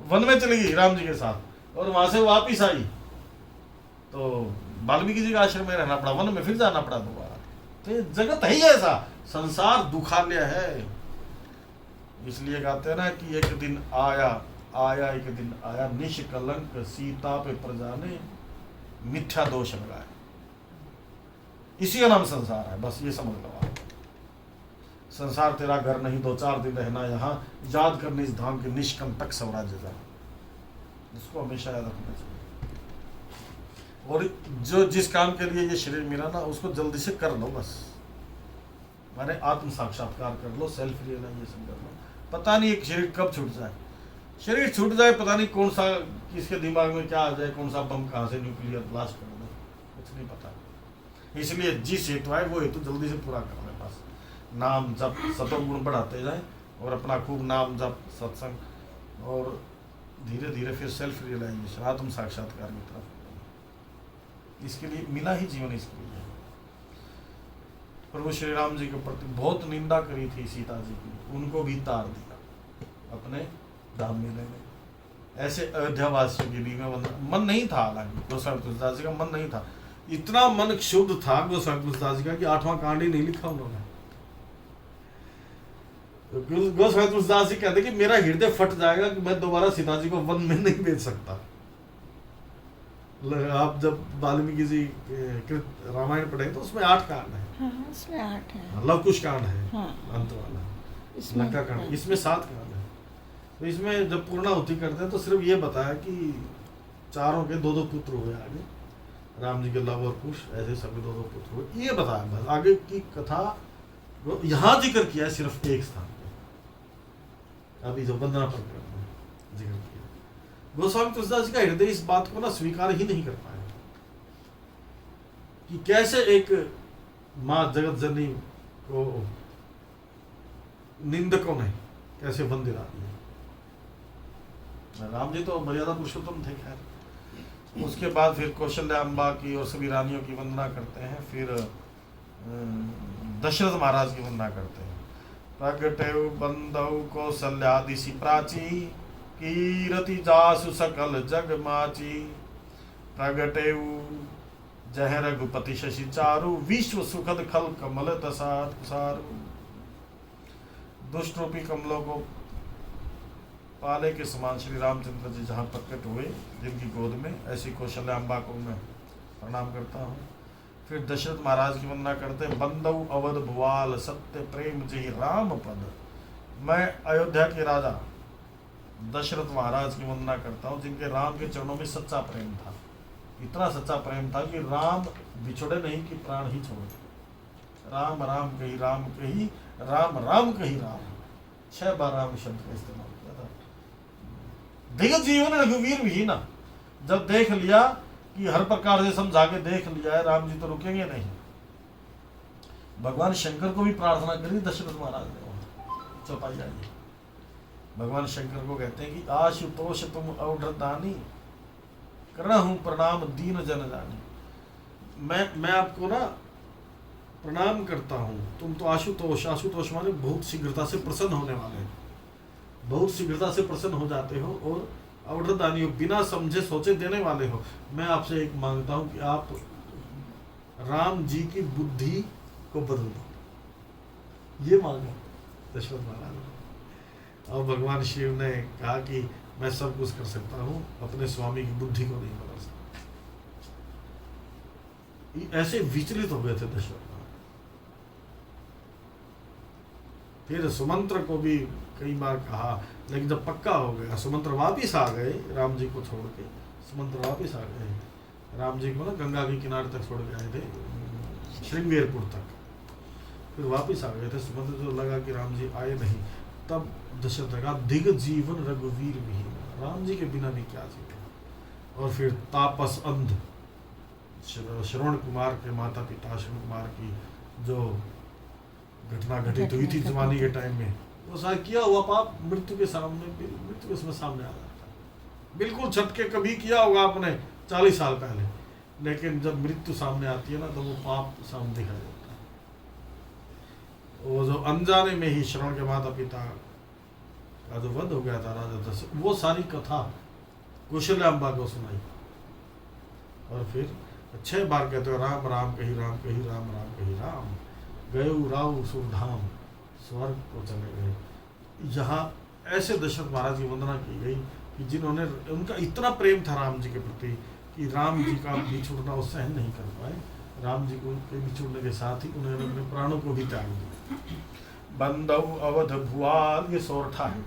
Speaker 1: वन में चली गई राम जी के साथ, और वहां से वापिस आई तो वाल्मीकि जी के आश्रम में रहना पड़ा, वन में फिर जाना पड़ा दोबारा। तो ये जगत है ही ऐसा, संसार दुखालय है। इसलिए कहते हैं ना कि एक दिन आया आया एक दिन आया, निष्कलंक सीता पे प्रजा ने मिथ्या दोष लगाया। इसी का नाम संसार है, बस ये समझ लो आप। संसार तेरा घर नहीं, 2-4 दिन रहना यहाँ, याद करने इस धाम के निष्कंटक स्वराज्य जा, इसको हमेशा याद रखना चाहिए। और जो जिस काम के लिए ये शरीर मिला ना, उसको जल्दी से कर लो बस। माने आत्म साक्षात्कार कर लो, सेल्फ रियलाइजेशन कर लो। पता नहीं एक शरीर कब छूट जाए, शरीर छूट जाए, पता नहीं कौन सा किसके दिमाग में क्या आ जाए, कौन सा बम कहाँ से न्यूक्लियर ब्लास्ट कर दे, कुछ नहीं पता। इसलिए जिस हेतु है वो हेतु जल्दी से पूरा कर ले बस। नाम जप, सतों गुण बढ़ाते जाए, और अपना खूब नाम जप, सत्संग, और धीरे धीरे फिर सेल्फ रियलाइजेशन, आत्म साक्षात्कार की तरफ। इसके लिए मिला ही जीवन इसके लिए। प्रभु श्री राम जी के प्रति बहुत निंदा करी थी सीता जी की, उनको भी तार दिया अपने धाम में लेने। ऐसे अयोध्यावासियों के लिए मन नहीं था, हालांकि गोस्वामी तुलसीदास जी का मन नहीं था, इतना मन क्षुब्ध था गोस्वामी तुलसीदास जी का कि 8वां कांड ही नहीं लिखा उन्होंने। गोस्वामी तुलसीदास जी कहते कि मेरा हृदय फट जाएगा कि मैं दोबारा सीता जी को वन में नहीं भेज सकता। आप जब वाल्मीकि जी रामायण पढ़ेंगे तो उसमें 8 कांड है।
Speaker 2: हाँ, उसमें 8 है।
Speaker 1: लव कुश कांड है,
Speaker 2: हाँ,
Speaker 1: अंत वाला लंका कांड,
Speaker 2: हाँ।
Speaker 1: इसमें 7 कांड है। तो इसमें जब पूर्णाहुति करते हैं तो सिर्फ ये बताया कि चारों के 2-2 पुत्र हुए आगे, राम जी के लव और कुश, ऐसे सभी 2-2 पुत्र हुए, ये बताया बस। आगे की कथा यहाँ जिक्र किया है सिर्फ एक स्थान पे, अभी जो वंदना प्रकरण में जिक्र किया। गोस्वामी तुलसीदास जी का हृदय इस बात को ना स्वीकार ही नहीं कर पाया कि कैसे एक माँ जगत जननी को निंदकों ने कैसे वंदिला दिया। राम जी तो मर्यादा पुरुषोत्तम थे, खैर उसके बाद फिर कौशल्याम्बा की और सभी रानियों की वंदना करते हैं। फिर दशरथ महाराज की वंदना करते हैं। प्रगटेउ बंदौ कौशल्यादिशि प्राची, कीरति जासु सकल जग माची। प्रगटेउ जह रघुपति शशि चारु, विश्व सुखद खल कमल तसारु। दुष्ट रूपी कमलों को पाले के समान श्री रामचंद्र जी जहाँ प्रकट हुए जिनकी गोद में, ऐसी कौशल्याम्बा को मैं प्रणाम करता हूँ। फिर दशरथ महाराज की वंदना करते हैं। बंदौ अवध भुआल, सत्य प्रेम जही राम पद। मैं अयोध्या के राजा दशरथ महाराज की वंदना करता हूँ, जिनके राम के चरणों में सच्चा प्रेम था। इतना सच्चा प्रेम था कि राम बिछुड़े नहीं कि प्राण ही छोड़ गए। राम राम कही राम कही, राम राम कही राम। 6 बार राम शब्द का इस्तेमाल किया था। दिग्गज जीवन रघुवीर भी ना, जब देख लिया कि हर प्रकार से समझा के देख लिया है राम जी तो रुकेंगे नहीं। भगवान शंकर को भी प्रार्थना करी दशरथ महाराज ने वहां चौपाई आई। भगवान शंकर को कहते हैं कि आशुतोष तुम अवधदानी, करना हूं प्रणाम दीन जन जानी। मैं आपको ना प्रणाम करता हूं, तुम तो आशुतोष, आशुतोष माने बहुत शीघ्रता से प्रसन्न होने वाले हैं, बहुत शीघ्रता से प्रसन्न हो जाते हो, और अवधदानी हो, बिना समझे सोचे देने वाले हो। मैं आपसे एक मांगता हूं कि आप राम जी की बुद्धि को बदल दो। ये मांगा दशरथ महाराज ने। और भगवान शिव ने कहा कि मैं सब कुछ कर सकता हूं, अपने स्वामी की बुद्धि को नहीं बदल सकता। ऐसे विचलित हो गए थे दशरथ। फिर सुमंत्र को भी कई बार कहा, लेकिन जब पक्का हो गया, सुमंत्र वापिस आ गए राम जी को छोड़ के। सुमंत्र वापिस आ गए राम जी को ना गंगा के किनारे तक छोड़ के आए थे, श्रृंगेरपुर तक। फिर वापिस आ गए थे सुमंत्र, जो लगा कि राम जी आए नहीं। तब दशरथ ने कहा दिग जीवन रघुवीर भी, राम जी के बिना भी क्या जीवन। और फिर तापस अंध श्रवण कुमार के माता पिता, श्रवण कुमार की जो घटना घटित हुई थी जवानी के टाइम में, वो सारा किया हुआ पाप मृत्यु के सामने, मृत्यु के सामने आ जाता है। बिल्कुल झटके कभी किया होगा आपने 40 साल पहले, लेकिन जब मृत्यु सामने आती है ना, तो वो पाप सामने दिखा जाता है। वो जो अनजाने में ही श्रवण के माता पिता का जो वध हो गया था राजा दशरथ, वो सारी कथा कौशल्याम्बा को सुनाई। और फिर 6 बार कहते हो राम राम कही राम कही, राम राम कही राम। गयु राव सुरधाम, स्वर्ग को चले गए। यहाँ ऐसे दशरथ महाराज की वंदना की गई कि जिन्होंने, उनका इतना प्रेम था राम जी के प्रति कि राम जी का बिछुड़ना वो सहन नहीं कर पाए। राम जी को के बिछुड़ने के साथ ही उन्होंने अपने प्राणों को भी त्याग दिया। बंदौ अवध भुआल, ये सोरठा है।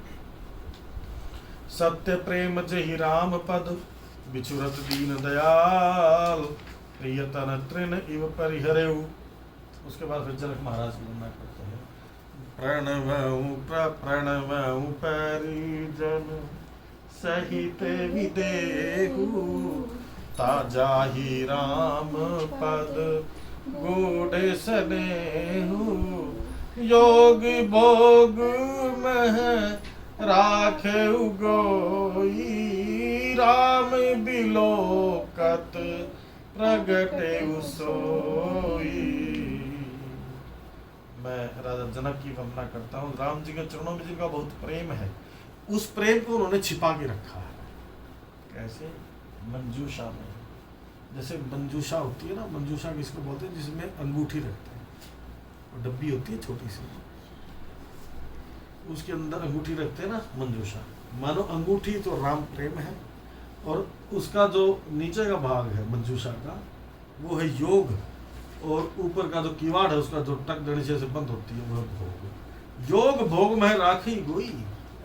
Speaker 1: सत्य प्रेम जहि राम पद, बिछुरत दीन दयाल, प्रियतन तृण इव परिहरेउ। उसके बाद फिर जनक महाराज की वंदना करते हैं। प्रणवऊ परिजन सहित विदेहु, ताजाहि राम पद गोडे स्नेहु। योग भोग मह राखेउ गोई, राम बिलोकत प्रगटेउ सोई। मैं राजा जनक की वंदना करता हूँ। राम जी के चरणों में जिनका बहुत प्रेम है, उस प्रेम को उन्होंने छिपा के रखा है। कैसे? मंजूषा में। जैसे मंजूषा होती है ना, मंजूषा किसको बोलते हैं? जिसमें अंगूठी रखते हैं, और डब्बी होती है छोटी सी, उसके अंदर अंगूठी रखते हैं ना, मंजूषा। मानो अंगूठी तो राम प्रेम है, और उसका जो नीचे का भाग है मंजूषा का, वो है योग, और ऊपर का जो किवाड़ है उसका जो टक डंडे से बंद होती है वह भोग। योग भोग में राखी गोई,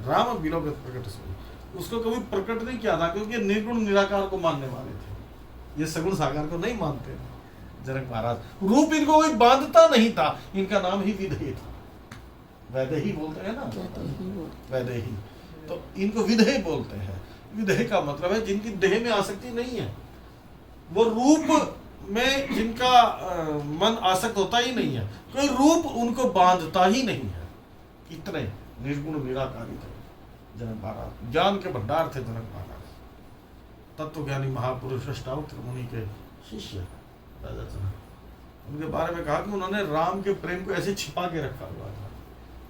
Speaker 1: राम बिलोकत प्रकट सोई। उसको कभी प्रकट नहीं किया था, क्योंकि निर्गुण निराकार को मानने वाले थे। ये सगुण साकार को नहीं मानते जनक महाराज। रूप इनको कोई बांधता नहीं था, इनका नाम ही विधेय था। वैदेही बोलते हैं ना, वैदेही, तो इनको विधेय बोलते हैं। विधेय का मतलब है जिनकी देह में आसक्ति नहीं है, वो रूप में जिनका मन आसक्त होता ही नहीं है, कोई रूप उनको बांधता ही नहीं है। इतने निर्गुण निराकारी थे जनक महाराज, ज्ञान के भंडार थे जनक महाराज। तत्वज्ञानी महापुरुष अष्टावक्र मुनि के शिष्य राजा जनक, उनके बारे में कहा कि उन्होंने राम के प्रेम को ऐसे छिपा के रखा हुआ था,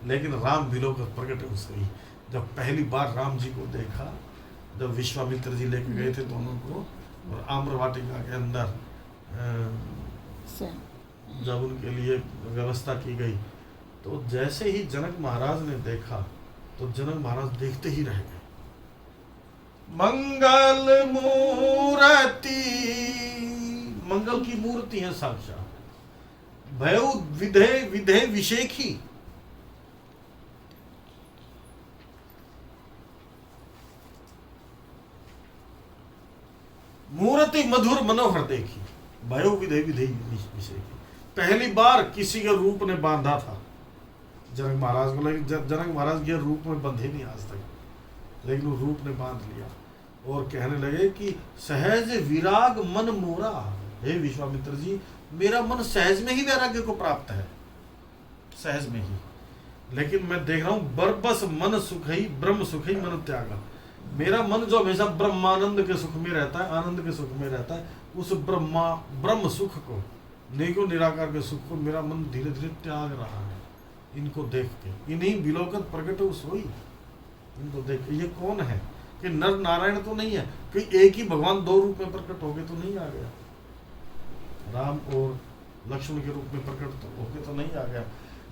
Speaker 1: लेकिन राम विलोकत प्रकट हुई जब पहली बार राम जी को देखा, जब विश्वामित्र जी लेके गए थे दोनों को और आम्र वाटिका के अंदर जब उनके लिए व्यवस्था की गई, तो जैसे ही जनक महाराज ने देखा तो जनक महाराज देखते ही रह गए। मंगल मूर्ति, मंगल की मूर्ति है साक्षात, भयउ विधे विधे विषेखी, मूर्ति मधुर मनोहर देखी, भयो विधे विधे विषेखी। पहली बार किसी के रूप ने बांधा था जनक महाराज को, लेकिन जनक महाराज के रूप में बंधे नहीं आज तक, लेकिन वो रूप ने बांध लिया और कहने लगे कि सहज विराग मन मोरा, हे विश्वामित्र जी मेरा मन सहज में ही वैराग्य को प्राप्त है, सहज में ही, लेकिन मैं देख रहा हूं बरबस मन सुख ही ब्रह्म सुख ही मन त्यागा, मेरा मन जो हमेशा ब्रह्मानंद के सुख में रहता है, आनंद के सुख में रहता है, उस ब्रह्म सुख को, निर्गुण निराकार के सुख को मेरा मन धीरे धीरे त्याग रहा है। इनको देख के, इन्हीं विलोकत प्रकट सोई, इनको देख के, ये कौन है कि नर नारायण तो नहीं है, कि एक ही भगवान दो रूप में प्रकट हो गए तो नहीं आ गया, राम और लक्ष्मण के रूप में प्रकट तो हो गए तो नहीं आ गया।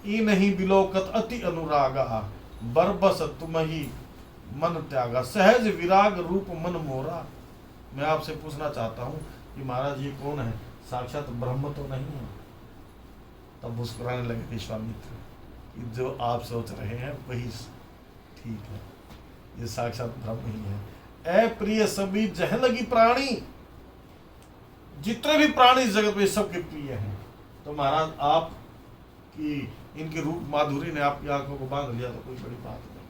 Speaker 1: ई नहीं विलोकत अति अनुरागा, बरबस तुम ही मन त्यागा, सहज विराग रूप मन मोरा। मैं आपसे पूछना चाहता हूं कि महाराज ये कौन है, साक्षात ब्रह्म तो नहीं है? तब मुस्कुराने लगे विश्वामित्र कि जो आप सोच रहे हैं वही ठीक है, ये साक्षात ब्रह्म ही है। ए प्रिय सभी जह लगी प्राणी, जितने भी प्राणी इस जगत में सबके प्रिय हैं, तो महाराज आप की इनके रूप माधुरी ने आपकी आंखों को बांध लिया तो कोई बड़ी बात नहीं।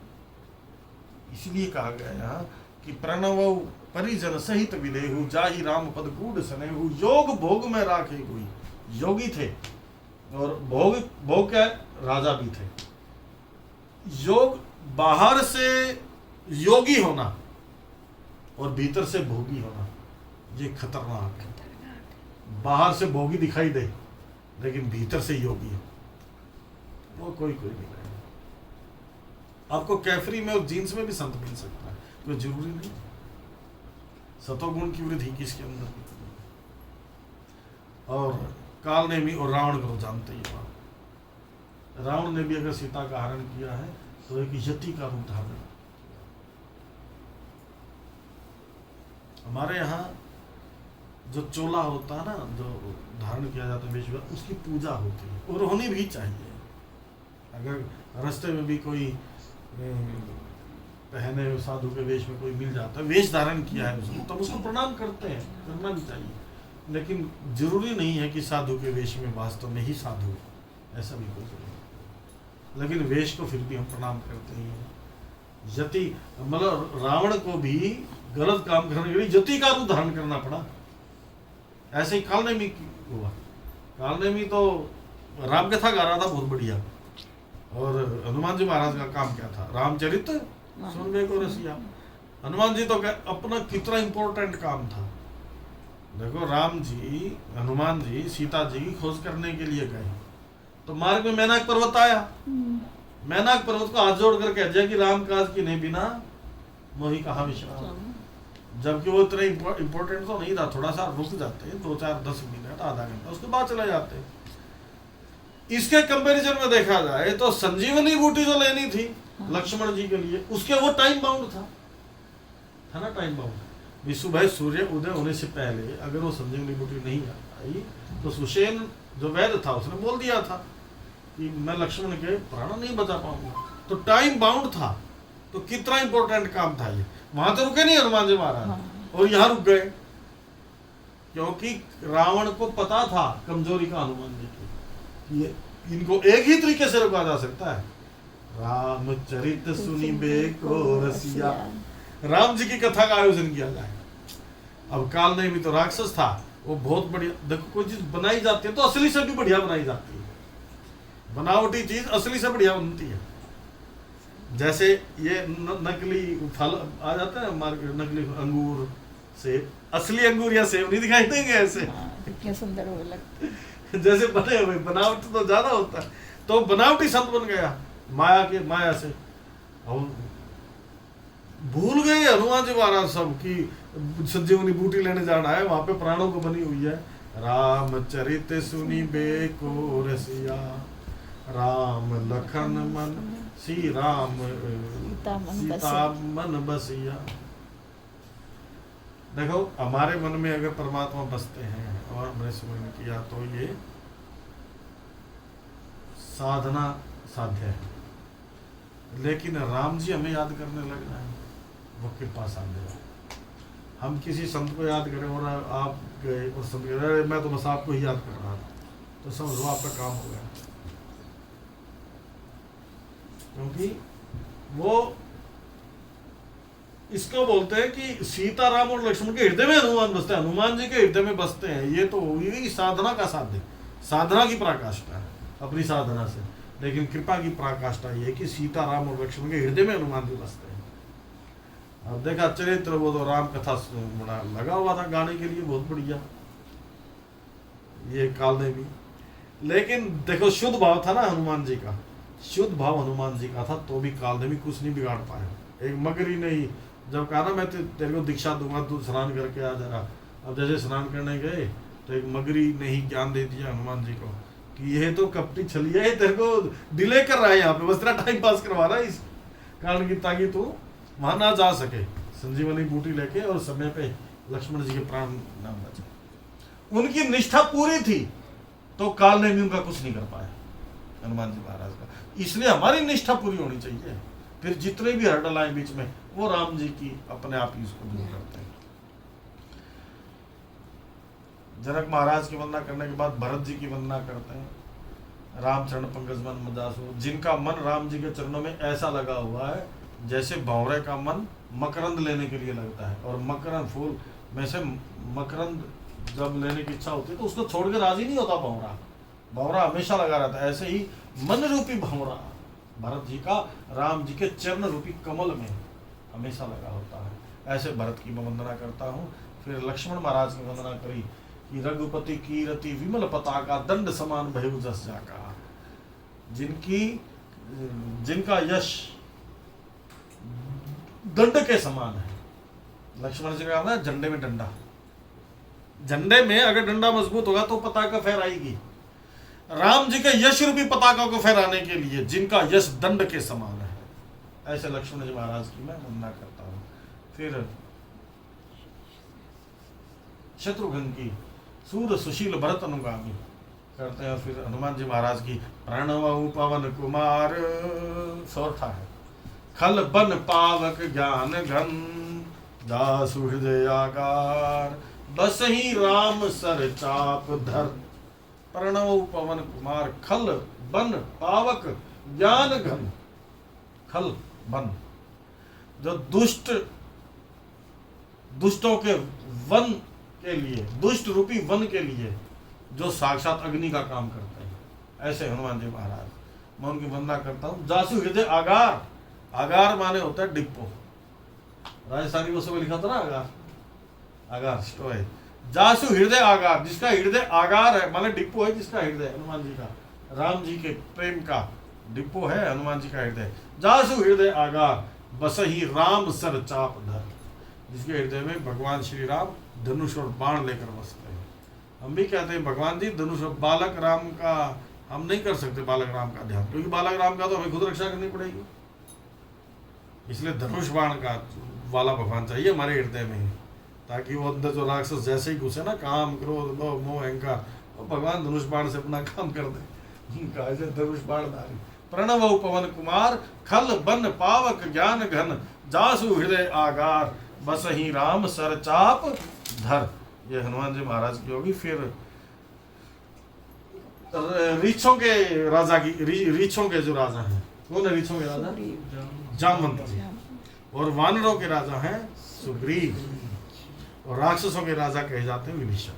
Speaker 1: इसलिए कहा गया यहाँ कि प्रणव परिजन सहित विदेहु, जाहि राम पद कूढ़ सनेहु, योग भोग में राखे हुई। योगी थे और भोग क्या, राजा भी थे। योग बाहर से योगी होना और भीतर से भोगी होना, ये खतरनाक है। बाहर से भोगी दिखाई दे लेकिन भीतर से योगी है, वो कोई नहीं रहेगा। आपको कैफरी में और जीन्स में भी संत मिल सकता है, कोई जरूरी नहीं। सतोगुण की वृद्धि किसके अंदर भी। और काल ने भी, और रावण को जानते ही बात, रावण ने भी अगर सीता का हरण किया है तो एक यति का रूप धारण। हमारे यहाँ जो चोला होता है ना, जो धारण किया जाता है वेश, उसकी पूजा होती है और होनी भी चाहिए। अगर रास्ते में भी कोई पहने साधु के वेश में कोई मिल जाता है, वेश धारण किया है उसने, तब उसको प्रणाम करते हैं, करना भी चाहिए। लेकिन जरूरी नहीं है कि साधु के वेश में वास्तव में ही साधु, ऐसा भी कोई जरूरी नहीं। लेकिन वेश को फिर भी हम प्रणाम करते हैं। यति मतलब रावण को भी गलत काम करने के लिए यति का रूप धारण करना पड़ा। ऐसे ही कालनेमी हुआ। कालनेमी तो राम कथा गा रहा था बहुत बढ़िया, और हनुमान जी महाराज का काम क्या था, रामचरित सुनने को रसिया। हनुमान जी तो अपना कितना इंपॉर्टेंट काम था। देखो राम जी, हनुमान जी सीता जी की खोज करने के लिए गए, तो मार्ग में मैनाक पर्वत आया। मैनाक पर्वत को हाथ जोड़ कर कह दिया कि राम काज की नहीं बिना मोहि कहा विश्राम। जबकि वो इतना इंपॉर्टेंट तो नहीं था, थोड़ा सा रुक जाते, 2-4-10 मिनट आधा घंटा, उसके बाद चले जाते। इसके कंपैरिजन में देखा जाए तो संजीवनी बूटी जो लेनी थी लक्ष्मण जी के लिए, उसके वो टाइम बाउंड था ना, टाइम बाउंड। भी सुबह सूर्य उदय होने से पहले अगर वो संजीवनी बूटी नहीं आई तो सुषेण जो वैद्य था उसने बोल दिया था कि मैं लक्ष्मण के प्राण नहीं बचा पाऊंगा। तो टाइम बाउंड था, तो कितना इंपॉर्टेंट काम था ये। वहां तो रुके नहीं हनुमान जी महाराज, और यहाँ रुक गए, क्योंकि रावण को पता था कमजोरी का हनुमान जी की, ये इनको एक ही तरीके से रोका जा सकता है, रामचरित सुनिबे को रसिया। राम जी की कथा का आयोजन किया जाए। अब काल नहीं भी तो राक्षस था, वो बहुत बढ़िया। देखो कोई चीज बनाई जाती है तो असली से भी बढ़िया बनाई जाती है, बनावटी चीज असली से बढ़िया बनती है। जैसे ये नकली फल आ जाता है मार्केट, नकली अंगूर, सेब, असली अंगूर या सेब नहीं दिखाई देंगे ऐसे।
Speaker 2: हाँ, कितने सुंदर वो लगते।
Speaker 1: जैसे बने हुए, बनावट तो ज्यादा होता है, तो बनावटी संत बन गया माया से। और भूल गए हनुमान जी महाराज सब की संजीवनी बूटी लेने जाना है, वहां पे प्राणों को बनी हुई है। रामचरित सुनी बेको रसिया, राम लखन मन श्री राम सीता मन बसिया। देखो हमारे मन में अगर परमात्मा बसते हैं और हमने सुमरन किया तो ये साधना साध्य है। लेकिन राम जी हमें याद करने लग जाए वो कृपा साध्य है। हम किसी संत को याद करें और आप गए और संत कह रहे मैं तो बस आपको ही याद कर रहा था, तो समझो आपका काम हो गया। क्योंकि वो इसको बोलते हैं कि सीता राम और लक्ष्मण के हृदय में हनुमान बसते हैं, हनुमान जी के हृदय में बसते हैं। ये तो हुई साधना का साध्य, साधना की पराकाष्ठा है अपनी साधना से। लेकिन कृपा की पराकाष्ठा ये है कि सीता राम और लक्ष्मण के हृदय में हनुमान जी बसते हैं। अब देखा चरित्र वो तो राम कथा बड़ा लगा हुआ था गाने के लिए, बहुत बढ़िया ये काल ने भी। लेकिन देखो शुद्ध भाव था ना हनुमान जी का, शुद्ध भाव हनुमान जी का था, तो भी काल ने भी कुछ नहीं बिगाड़ पाया। एक मगरी नहीं, जब कहा ना मैं तेरे को दीक्षा दूंगा तू स्नान करके आ जरा, अब जैसे स्नान करने गए तो एक मगरी ने ही ज्ञान दे दिया हनुमान जी को कि ये तो कपटी छलिया है, तेरे को डिले कर रहा है यहाँ पे, बस तेरा टाइम पास करवा रहा है इस कारण की, ताकि तू वहां ना जा सके संजीवनी बूटी लेके और समय पे लक्ष्मण जी के प्राण ना बचे। उनकी निष्ठा पूरी थी तो काल ने भी उनका कुछ नहीं कर पाया हनुमान जी महाराज का। इसलिए हमारी निष्ठा पूरी होनी चाहिए, फिर जितने भी हर्डल आए बीच में वो राम जी की अपने आप ही उसको दूर करते हैं। जनक महाराज की वंदना करने के बाद भरत जी की वंदना करते हैं। राम चरण पंकज मन मदासु, जिनका मन राम जी के चरणों में ऐसा लगा हुआ है जैसे भंवरे का मन मकरंद लेने के लिए लगता है, और मकरंद फूल में से मकरंद जब लेने की इच्छा होती है तो उसको छोड़ के राजी नहीं होता भंवरा, भंवरा हमेशा लगा रहता है। ऐसे ही मन रूपी भंवरा भरत जी का राम जी के चरण रूपी कमल में हमेशा लगा होता है। ऐसे भरत की मैं वंदना करता हूँ। फिर लक्ष्मण महाराज की वंदना करी कि रघुपति कीरति विमल पताका दंड समान भयु जस जाका, जिनका यश दंड के समान है। लक्ष्मण जी का नाम है झंडे में डंडा, झंडे में अगर डंडा मजबूत होगा तो पताका फहराएगी। राम जी के यश रूपी पताका को फहराने के लिए जिनका यश दंड के समान है, ऐसे लक्ष्मण जी महाराज की मैं वंदना करता हूँ। फिर शत्रुघ्न की सूर सुशील भरत अनुगामी करते हैं। फिर हनुमान जी महाराज की प्रणव पवन कुमार सौरठा है, खल बन पावक ज्ञान घन दासु हृदय आकार, बस ही राम सर चाप धर। प्रणव पवन कुमार खल बन पावक ज्ञान घन, खल बन जो दुष्टों के वन के लिए, दुष्ट रूपी वन के लिए जो साक्षात अग्नि का काम करते हैं, ऐसे हनुमान जी महाराज मैं उनकी वंदना करता हूँ। जासु हृदय आगार, आगार माने होता है डिप्पो, राजस्थानी बसों में लिखा था ना आगार, आगार स्टो है। जासु हृदय आगार, जिसका हृदय आगार है माने डिप्पो है, जिसका हृदय हनुमान जी का, राम जी के प्रेम का डिप्पो है हनुमान जी का हृदय। जासु हृदय आगार बस ही राम सर चाप धर, जिसके हृदय में भगवान श्री राम धनुष और बाण लेकर बसते हैं। हम भी कहते हैं भगवान जी धनुष, बालक राम का हम नहीं कर सकते, बालक राम का ध्यान, क्योंकि बालक राम का तो हमें खुद रक्षा करनी पड़ेगी। इसलिए धनुष बाण का वाला भगवान चाहिए हमारे हृदय में, ताकि वो अंदर जो राक्षस जैसे ही घुसे ना, काम क्रोध लोभ मोह अहंकार, तो भगवान धनुष बाण से अपना काम कर दे। धनुष बाण धारी प्रणव पवन कुमार खल बन पावक ज्ञान घन, जासु हृदय आगार बस ही राम सर चाप धर। ये हनुमान जी महाराज की होगी। फिर रीछों के राजा की, रीछों के जो राजा हैं, कौन है रीछों के राजा? जामवंत। और वानरों के राजा हैं सुग्रीव, और राक्षसों के राजा कहे जाते हैं विभीषण।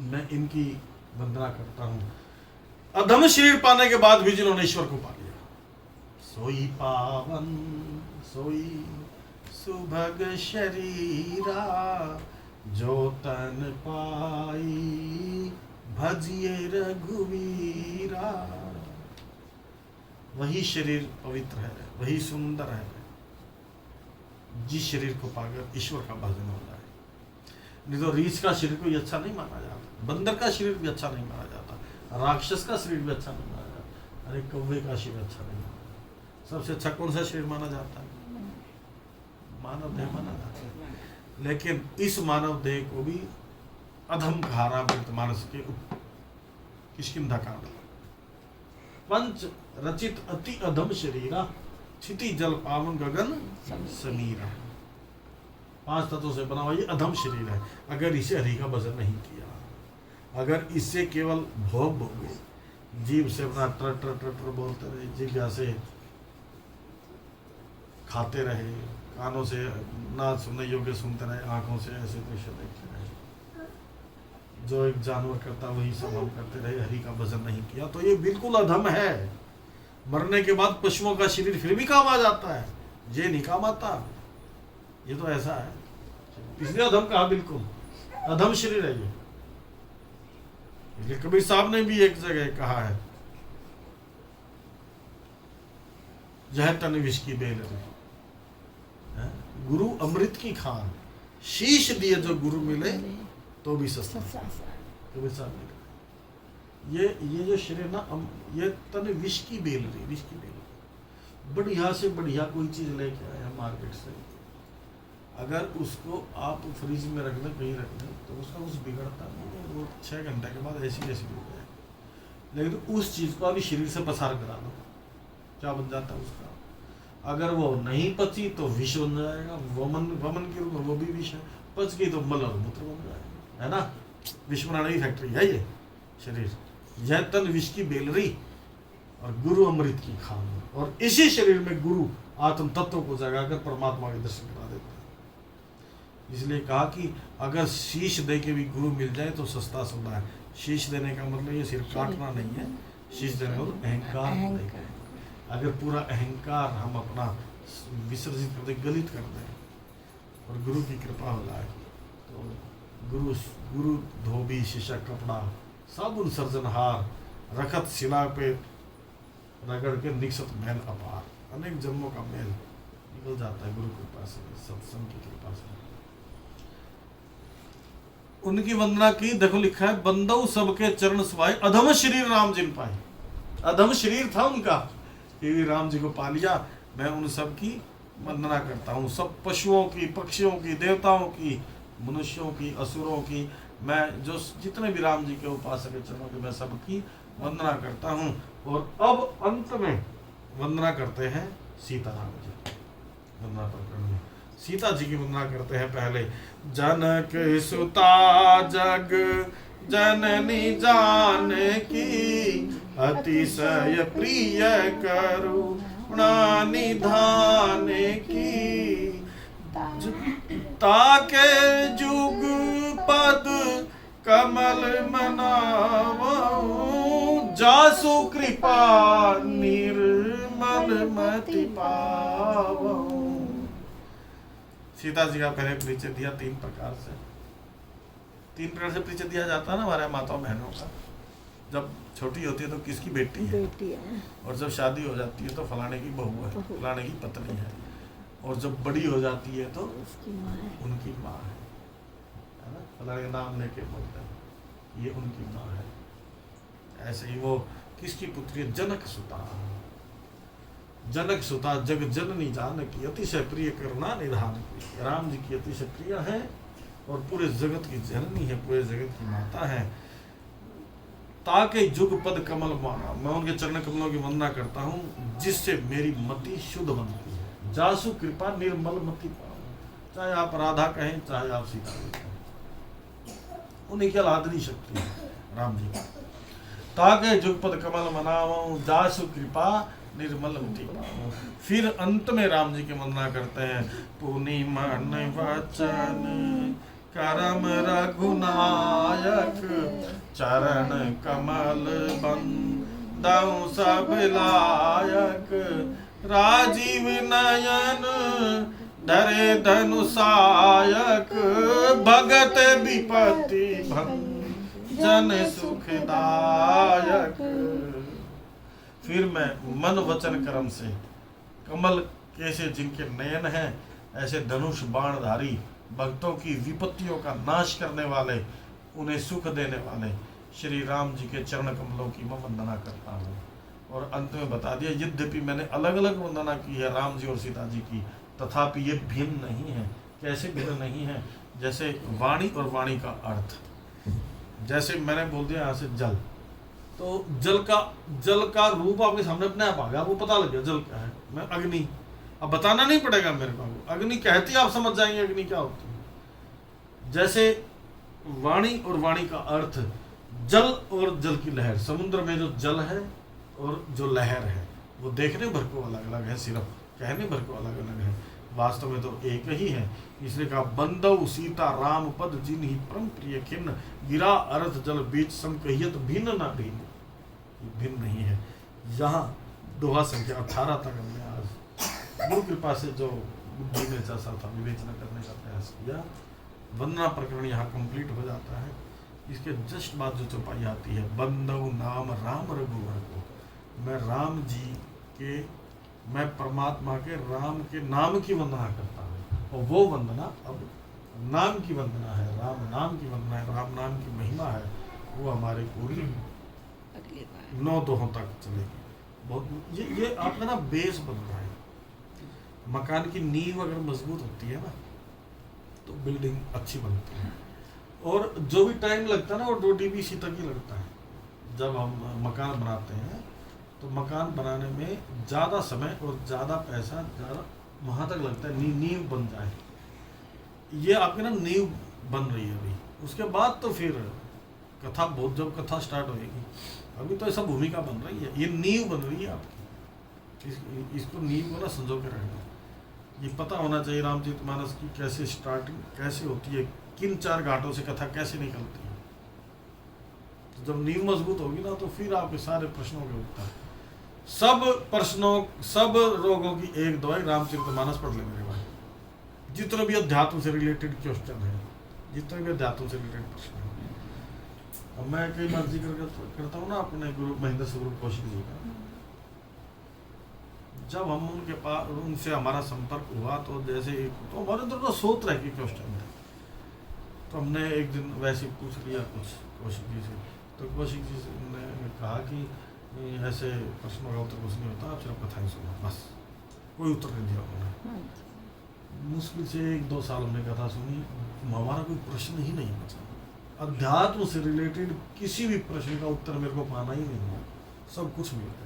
Speaker 1: मैं इनकी वंदना करता हूँ। अधम शरीर पाने के बाद भी जिन्होंने ईश्वर को पा लिया, सोई पावन सोई सुभग शरीरा जो तन पाई भजिए रघुवीरा। वही शरीर पवित्र है, वही सुंदर है जिस शरीर को पाकर ईश्वर का भजन हो जाए। नहीं तो रीछ का शरीर कोई अच्छा नहीं माना जाता, बंदर का शरीर भी अच्छा नहीं माना जाता, राक्षस का शरीर भी अच्छा नहीं माना जाता, अरे कौवे का शरीर अच्छा नहीं माना जाता। सबसे अच्छा कौन सा शरीर माना जाता है? मानव देह माना जाता है। लेकिन इस मानव देह को भी अधम कहा मानस के किष्किंधा कांड। पंच रचित अति अधम शरीरा क्षिति जल पावन गगन समीरा। 5 तत्वों से बना हुआ ये अधम शरीर है। अगर इसे हरि का भजन नहीं किया, अगर इससे केवल भोग भोगे, जीभ से अपना टर टर टर टर बोलते रहे, जिह्वा से खाते रहे, कानों से ना सुनने योग्य सुनते रहे, आंखों से ऐसे दृश्य देखते रहे, जो एक जानवर करता वही सब हम करते रहे, हरि का भजन नहीं किया, तो ये बिल्कुल अधम है। मरने के बाद पशुओं का शरीर फिर भी काम आ जाता है, ये नहीं काम आता। ये तो ऐसा है, इसलिए अधम कहा, बिल्कुल अधम शरीर है ये। कबीर साहब ने भी एक जगह कहा है, यह तन विष की बेल है, गुरु अमृत की खान, शीश दिए जो गुरु मिले तो भी सस्ता। कबीर साहब ने ये जो शरीर ना, ये तन विष की बेल रही, विष की बेल। बढ़िया से बढ़िया कोई चीज लेके आए मार्केट से, अगर उसको आप फ्रिज में रख दें, कहीं रख दें, तो उसका कुछ बिगड़ता नहीं है, वो 6 घंटे के बाद ऐसी ऐसी हो जाए। लेकिन उस चीज को अभी शरीर से पसार करा दो, क्या बन जाता है उसका? अगर वो नहीं पची तो विष बन जाएगा, वमन के रूप में वो भी विष है, पच गई तो मल और मूत्र बन जाएगा, है ना। विष बनाने की फैक्ट्री है ये शरीर। यह तन विष की बेलरी और गुरु अमृत की खान, और इसी शरीर में गुरु आत्म तत्व को जगाकर परमात्मा के दर्शन करा देता है। इसलिए कहा कि अगर शीश दे के भी गुरु मिल जाए तो सस्ता सौदा है। शीश देने का मतलब ये सिर्फ काटना नहीं है, शीश देने का अहंकार नहीं है। अगर पूरा अहंकार हम अपना विसर्जित कर दें, गलित कर दें, और गुरु की कृपा हो जाए, तो गुरु धोबी शीशा कपड़ा साबुन सर्जनहार, रखत शिला पे रगड़ के निक्षत मैल अपार। अनेक जन्मों का मैल निकल जाता है गुरु कृपा से, सत्संग की कृपा से। उनकी वंदना की, देखो लिखा है, बंदऊ सबके चरण सुहाए, अधम शरीर राम जिन पाए। अधम शरीर था उनका, कि राम जी को पा लिया। मैं उन सब की वंदना करता हूँ, सब पशुओं की, पक्षियों की, देवताओं की, मनुष्यों की, असुरों की, मैं जो जितने भी राम जी के उपासक चरणों की, मैं सबकी वंदना करता हूँ। और अब अंत में वंदना करते हैं सीताराम जी। वंदना प्रकरण में सीता जी की वंदना करते हैं। पहले जनक सुता जग जननी जानकी, अतिशय प्रिय करुणा निधान की, ताके जुग पद कमल मनावो, जासु कृपा निर्मल मति पावो। सीता जी का पहले परिचय दिया 3 प्रकार से। 3 प्रकार से परिचय दिया जाता है ना हमारे माताओं बहनों का। जब छोटी होती है तो किसकी बेटी है, और जब शादी हो जाती है तो फलाने की बहू है, फलाने की पत्नी है, और जब बड़ी हो जाती है तो उनकी माँ है ना। फलाने का नाम लेके बोलते हैं ये उनकी माँ है। ऐसे ही वो किसकी पुत्री है? जनक सुता। जनक सुता जग जननी जानकी, अतिशय प्रिय करुणा निधान की। राम जी की अतिशय प्रिय है और पूरे जगत की जननी है, पूरे जगत की माता है। ताके जुग पद कमल माना, मैं उनके चरण कमलों की वंदना करता हूँ, जिससे मेरी मति शुद्ध बनती है। जासु कृपा निर्मल मति पाओ। चाहे आप राधा कहें, चाहे आप सीता कहें, उन्हीं की आदरी शक्ति है राम जी। ताके जुग पद कमल मनाओ, जासु कृपा निर्मल मति पाओ। फिर अंत में राम जी की वंदना करते हैं। पुनि मन वचन करम रघुनायक, चरण कमल बंदौ सब लायक। राजीव नयन धरे धनु सायक भगत विपत्ति भंजन सुखदायक। फिर मैं मन वचन कर्म से कमल कैसे जिनके नयन हैं, ऐसे धनुष बाणधारी भक्तों की विपत्तियों का नाश करने वाले, उन्हें सुख देने वाले श्री राम जी के चरण कमलों की मैं वंदना करता हूँ। और अंत में बता दिया, यद्यपि मैंने अलग अलग वंदना की है राम जी और सीता जी की, तथापि ये भिन्न नहीं है। कैसे भिन्न नहीं है? जैसे वाणी और वाणी का अर्थ, जैसे मैंने बोल दिया यहाँ से जल, तो जल का रूप आपके सामने अपने आप आ गया, आपको पता लग गया जल क्या है। मैं अग्नि, अब बताना नहीं पड़ेगा मेरे को, अग्नि कहती आप समझ जाएंगे अग्नि क्या होती है। जैसे वाणी और वाणी का अर्थ, जल और जल की लहर, समुद्र में जो जल है और जो लहर है वो देखने भर को अलग अलग है, सिर्फ कहने भर को अलग अलग है, वास्तव में तो एक ही है। इसने कहा बंदव सीता राम पद जिन्हि परम प्रिय खिन्न, गिरा अर्थ जल बीच सम कहियत भिन्न ना भिन्न, भिन्न नहीं है। यहाँ दोहा संख्या 18 तक हमने आज गुरु कृपा से जो बुद्धि में जैसा था विवेचना करने का प्रयास किया। वंदना प्रकरण यहाँ कंप्लीट हो जाता है। इसके जस्ट बाद जो चौपाई आती है, बंदव नाम राम रघुवर को, मैं राम जी के, मैं परमात्मा के राम के नाम की वंदना करता हूँ। और वो वंदना अब नाम की वंदना है, राम नाम की वंदना है, राम नाम की महिमा है, वो हमारे पूरी 9 दोहों तक चलेगी। बहुत ये आपका ना बेस बन रहा है। मकान की नींव अगर मजबूत होती है ना तो बिल्डिंग अच्छी बनती है। और जो भी टाइम लगता है ना वो 2 DBC तक ही लगता है। जब हम मकान बनाते हैं तो मकान बनाने में ज़्यादा समय और ज़्यादा पैसा ज़्यादा वहाँ तक लगता है, नींव बन जाए। ये आपकी ना नींव बन रही है अभी, उसके बाद तो फिर कथा बहुत, जब कथा स्टार्ट होएगी, अभी तो ऐसा भूमिका बन रही है, ये नींव बन रही है आपकी। इसको नींव को ना संजो के रखना। ये पता होना चाहिए रामचरितमानस की कैसे स्टार्टिंग कैसे होती है, किन 4 घाटों से कथा कैसे निकलती है। तो जब नींव मजबूत होगी ना तो फिर आपके सारे प्रश्नों के उत्तर, सब प्रश्नों, सब रोगों की एक दवाई रामचरितमानस पढ़ ले मेरे भाई। जितने भी अध्यात्म से रिलेटेड क्वेश्चन है, जितने भी अध्यात्म से रिलेटेड प्रश्न है, और मैं कई बार जिक्र करता हूँ ना अपने गुरु महेंद्र स्वरूप कौशिक जी का। जब हम उनके पास, उनसे हमारा संपर्क हुआ तो जैसे तो हमारे अंदर तो 100 तरह के क्वेश्चन थे। तो हमने एक दिन वैसे पूछ लिया कुछ कौशिक जी से, तो कौशिक जी ने कहा कि ऐसे प्रश्नों का उत्तर कुछ नहीं होता, आप सिर्फ कथाएं सुनो बस। कोई उत्तर नहीं दिया उन्होंने। मुश्किल से 1-2 साल हमने कथा सुनी, हमारा कोई प्रश्न ही नहीं बचा। अध्यात्म से रिलेटेड किसी भी प्रश्न का उत्तर मेरे को पाना ही नहीं है, सब कुछ मिल गया,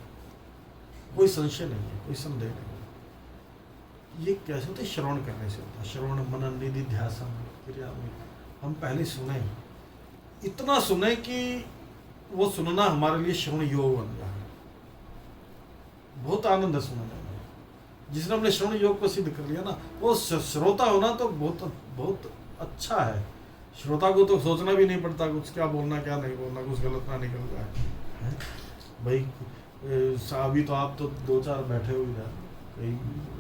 Speaker 1: कोई संशय नहीं है, कोई संदेह नहीं है। ये कैसे होता है? श्रवण करने से होता है। श्रवण मनन निधि ध्यासन क्रिया में हम पहले सुने, इतना सुने कि वो सुनना हमारे लिए श्रवण योग बन गया। बहुत आनंद है सुनने में। जिसने हमने श्रवण योग को सिद्ध कर लिया ना, वो श्रोता होना तो बहुत बहुत अच्छा है। श्रोता को तो सोचना भी नहीं पड़ता कुछ क्या बोलना क्या नहीं बोलना, कुछ गलत ना निकल जाए भाई। अभी तो आप तो 2-4 बैठे हुए हैं, कई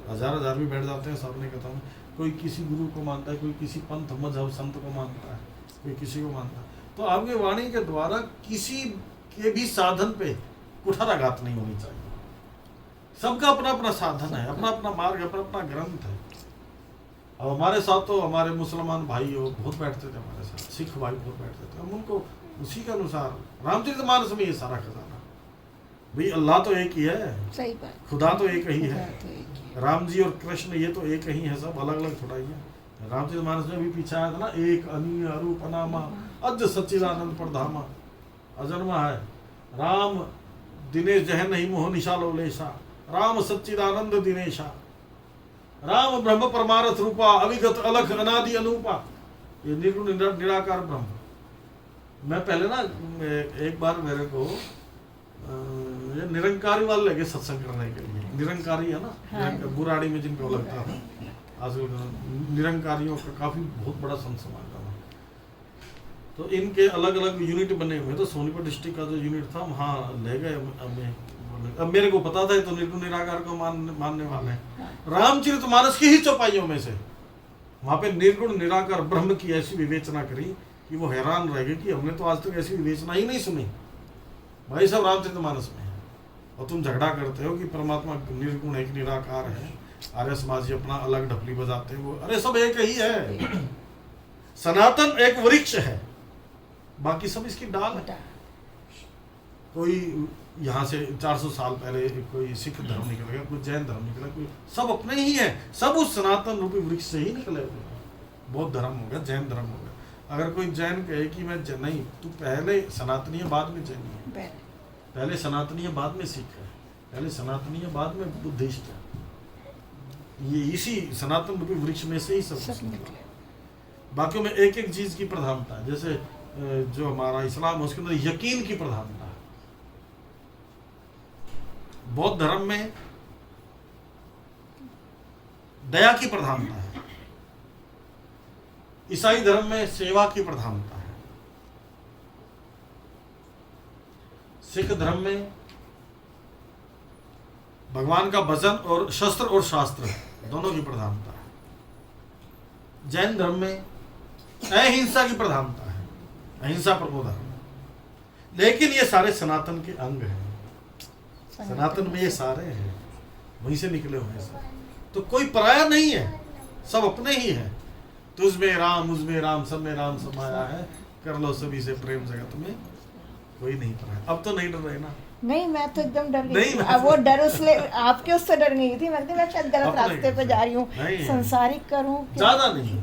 Speaker 1: हजार भी बैठ जाते हैं सामने कथा में। कोई किसी गुरु को मानता है, कोई किसी पंथ मजहब संत को मानता है, कोई किसी को मानता है। तो आपके वाणी के द्वारा किसी के भी साधन पे कुठाराघात नहीं होनी चाहिए। सबका अपना अपना साधन है, अपना अपना मार्ग, अपना अपना ग्रंथ है। अब हमारे साथ तो हमारे मुसलमान भाई हो बहुत बैठते थे, हमारे साथ सिख भाई बहुत बैठते थे। हम उनको उसी के अनुसार रामचरितमानस में ये सारा खजाना भाई, अल्लाह तो एक ही है, सही बात, खुदा तो एक ही है, राम जी और कृष्ण ये तो एक ही है, सब अलग अलग थोड़ा ही है। रामचरितमानस में भी पीछे आया था ना, एक अनीय अरूप अनामा अज सच्चिदानंद प्रधामा, अजन्मा है राम दिनेश जह नहीं मोह निशा लोलेशा, राम सच्चिदानंद दिनेशा, राम ब्रह्म परमारथ रूपा अविगत अलख अनादि अनूपा, ये निर्गुण निराकार ब्रह्म। मैं पहले ना एक बार मेरे को ये निरंकारी वाले लगे सत्संग करने के लिए। निरंकारी है ना, हाँ। बुराड़ी में जिनको लगता था, आजकल निरंकारियों का काफी बहुत बड़ा संत समागम है। तो इनके अलग अलग यूनिट बने हुए, तो सोनीपत डिस्ट्रिक्ट का जो यूनिट था वहाँ ले गए हमें, में। अब मेरे को पता था ये तो निर्गुण निराकार को मानने वाले हैं। रामचरितमानस की ही चौपाइयों में से वहां पे निर्गुण निराकार ब्रह्म की ऐसी विवेचना करी कि वो हैरान रह गए कि हमने तो आज तक ऐसी विवेचना ही नहीं सुनी। भाई सब रामचरितमानस में है और तुम झगड़ा करते हो कि परमात्मा निर्गुण एक निराकार है, आर्य समाजी अपना अलग ढपली बजाते हैं। वो अरे सब एक ही है। सनातन एक वृक्ष है, बाकी सब इसकी डाल है। कोई यहाँ से 400 साल पहले कोई सिख धर्म निकल गया, कोई जैन धर्म निकला, कोई सब अपने ही है, सब उस सनातन रूपी वृक्ष से ही निकले हुए हैं। बौद्ध धर्म हो गया, जैन धर्म हो गया। अगर कोई जैन कहे कि मैं नहीं, तू पहले सनातनी है बाद में जैनी है, पहले सनातनी है बाद में सिख है, पहले सनातनी है बाद में बुद्धिस्ट है। ये इसी सनातन रूपी वृक्ष में से ही सब निकले। बाकियों में एक एक चीज की प्रधानता है। जैसे जो हमारा इस्लाम है उसके अंदर यकीन की प्रधानता है। बौद्ध धर्म में दया की प्रधानता है। ईसाई धर्म में सेवा की प्रधानता है। सिख धर्म में भगवान का भजन और शस्त्र और शास्त्र दोनों की प्रधानता है। जैन धर्म में अहिंसा की प्रधानता है, अहिंसा परमो धर्म। लेकिन ये सारे सनातन के अंग हैं। सनातन में ये सारे हैं, वहीं से निकले हुए हैं सब। तो कोई पराया नहीं है, सब अपने ही है। तुझमें राम मुझमें राम, सब में राम समाया है, कर लो सभी से प्रेम जगत में, कोई नहीं पराया। अब तो नहीं डर रहे ना?
Speaker 2: नहीं, मैं तो एकदम डर गई थी। अब वो डर उसले आपके उससे डर गई थी। मैं शायद गलत रास्ते पे जा रही हूँ, संसारिक करूँ
Speaker 1: ज्यादा नहीं।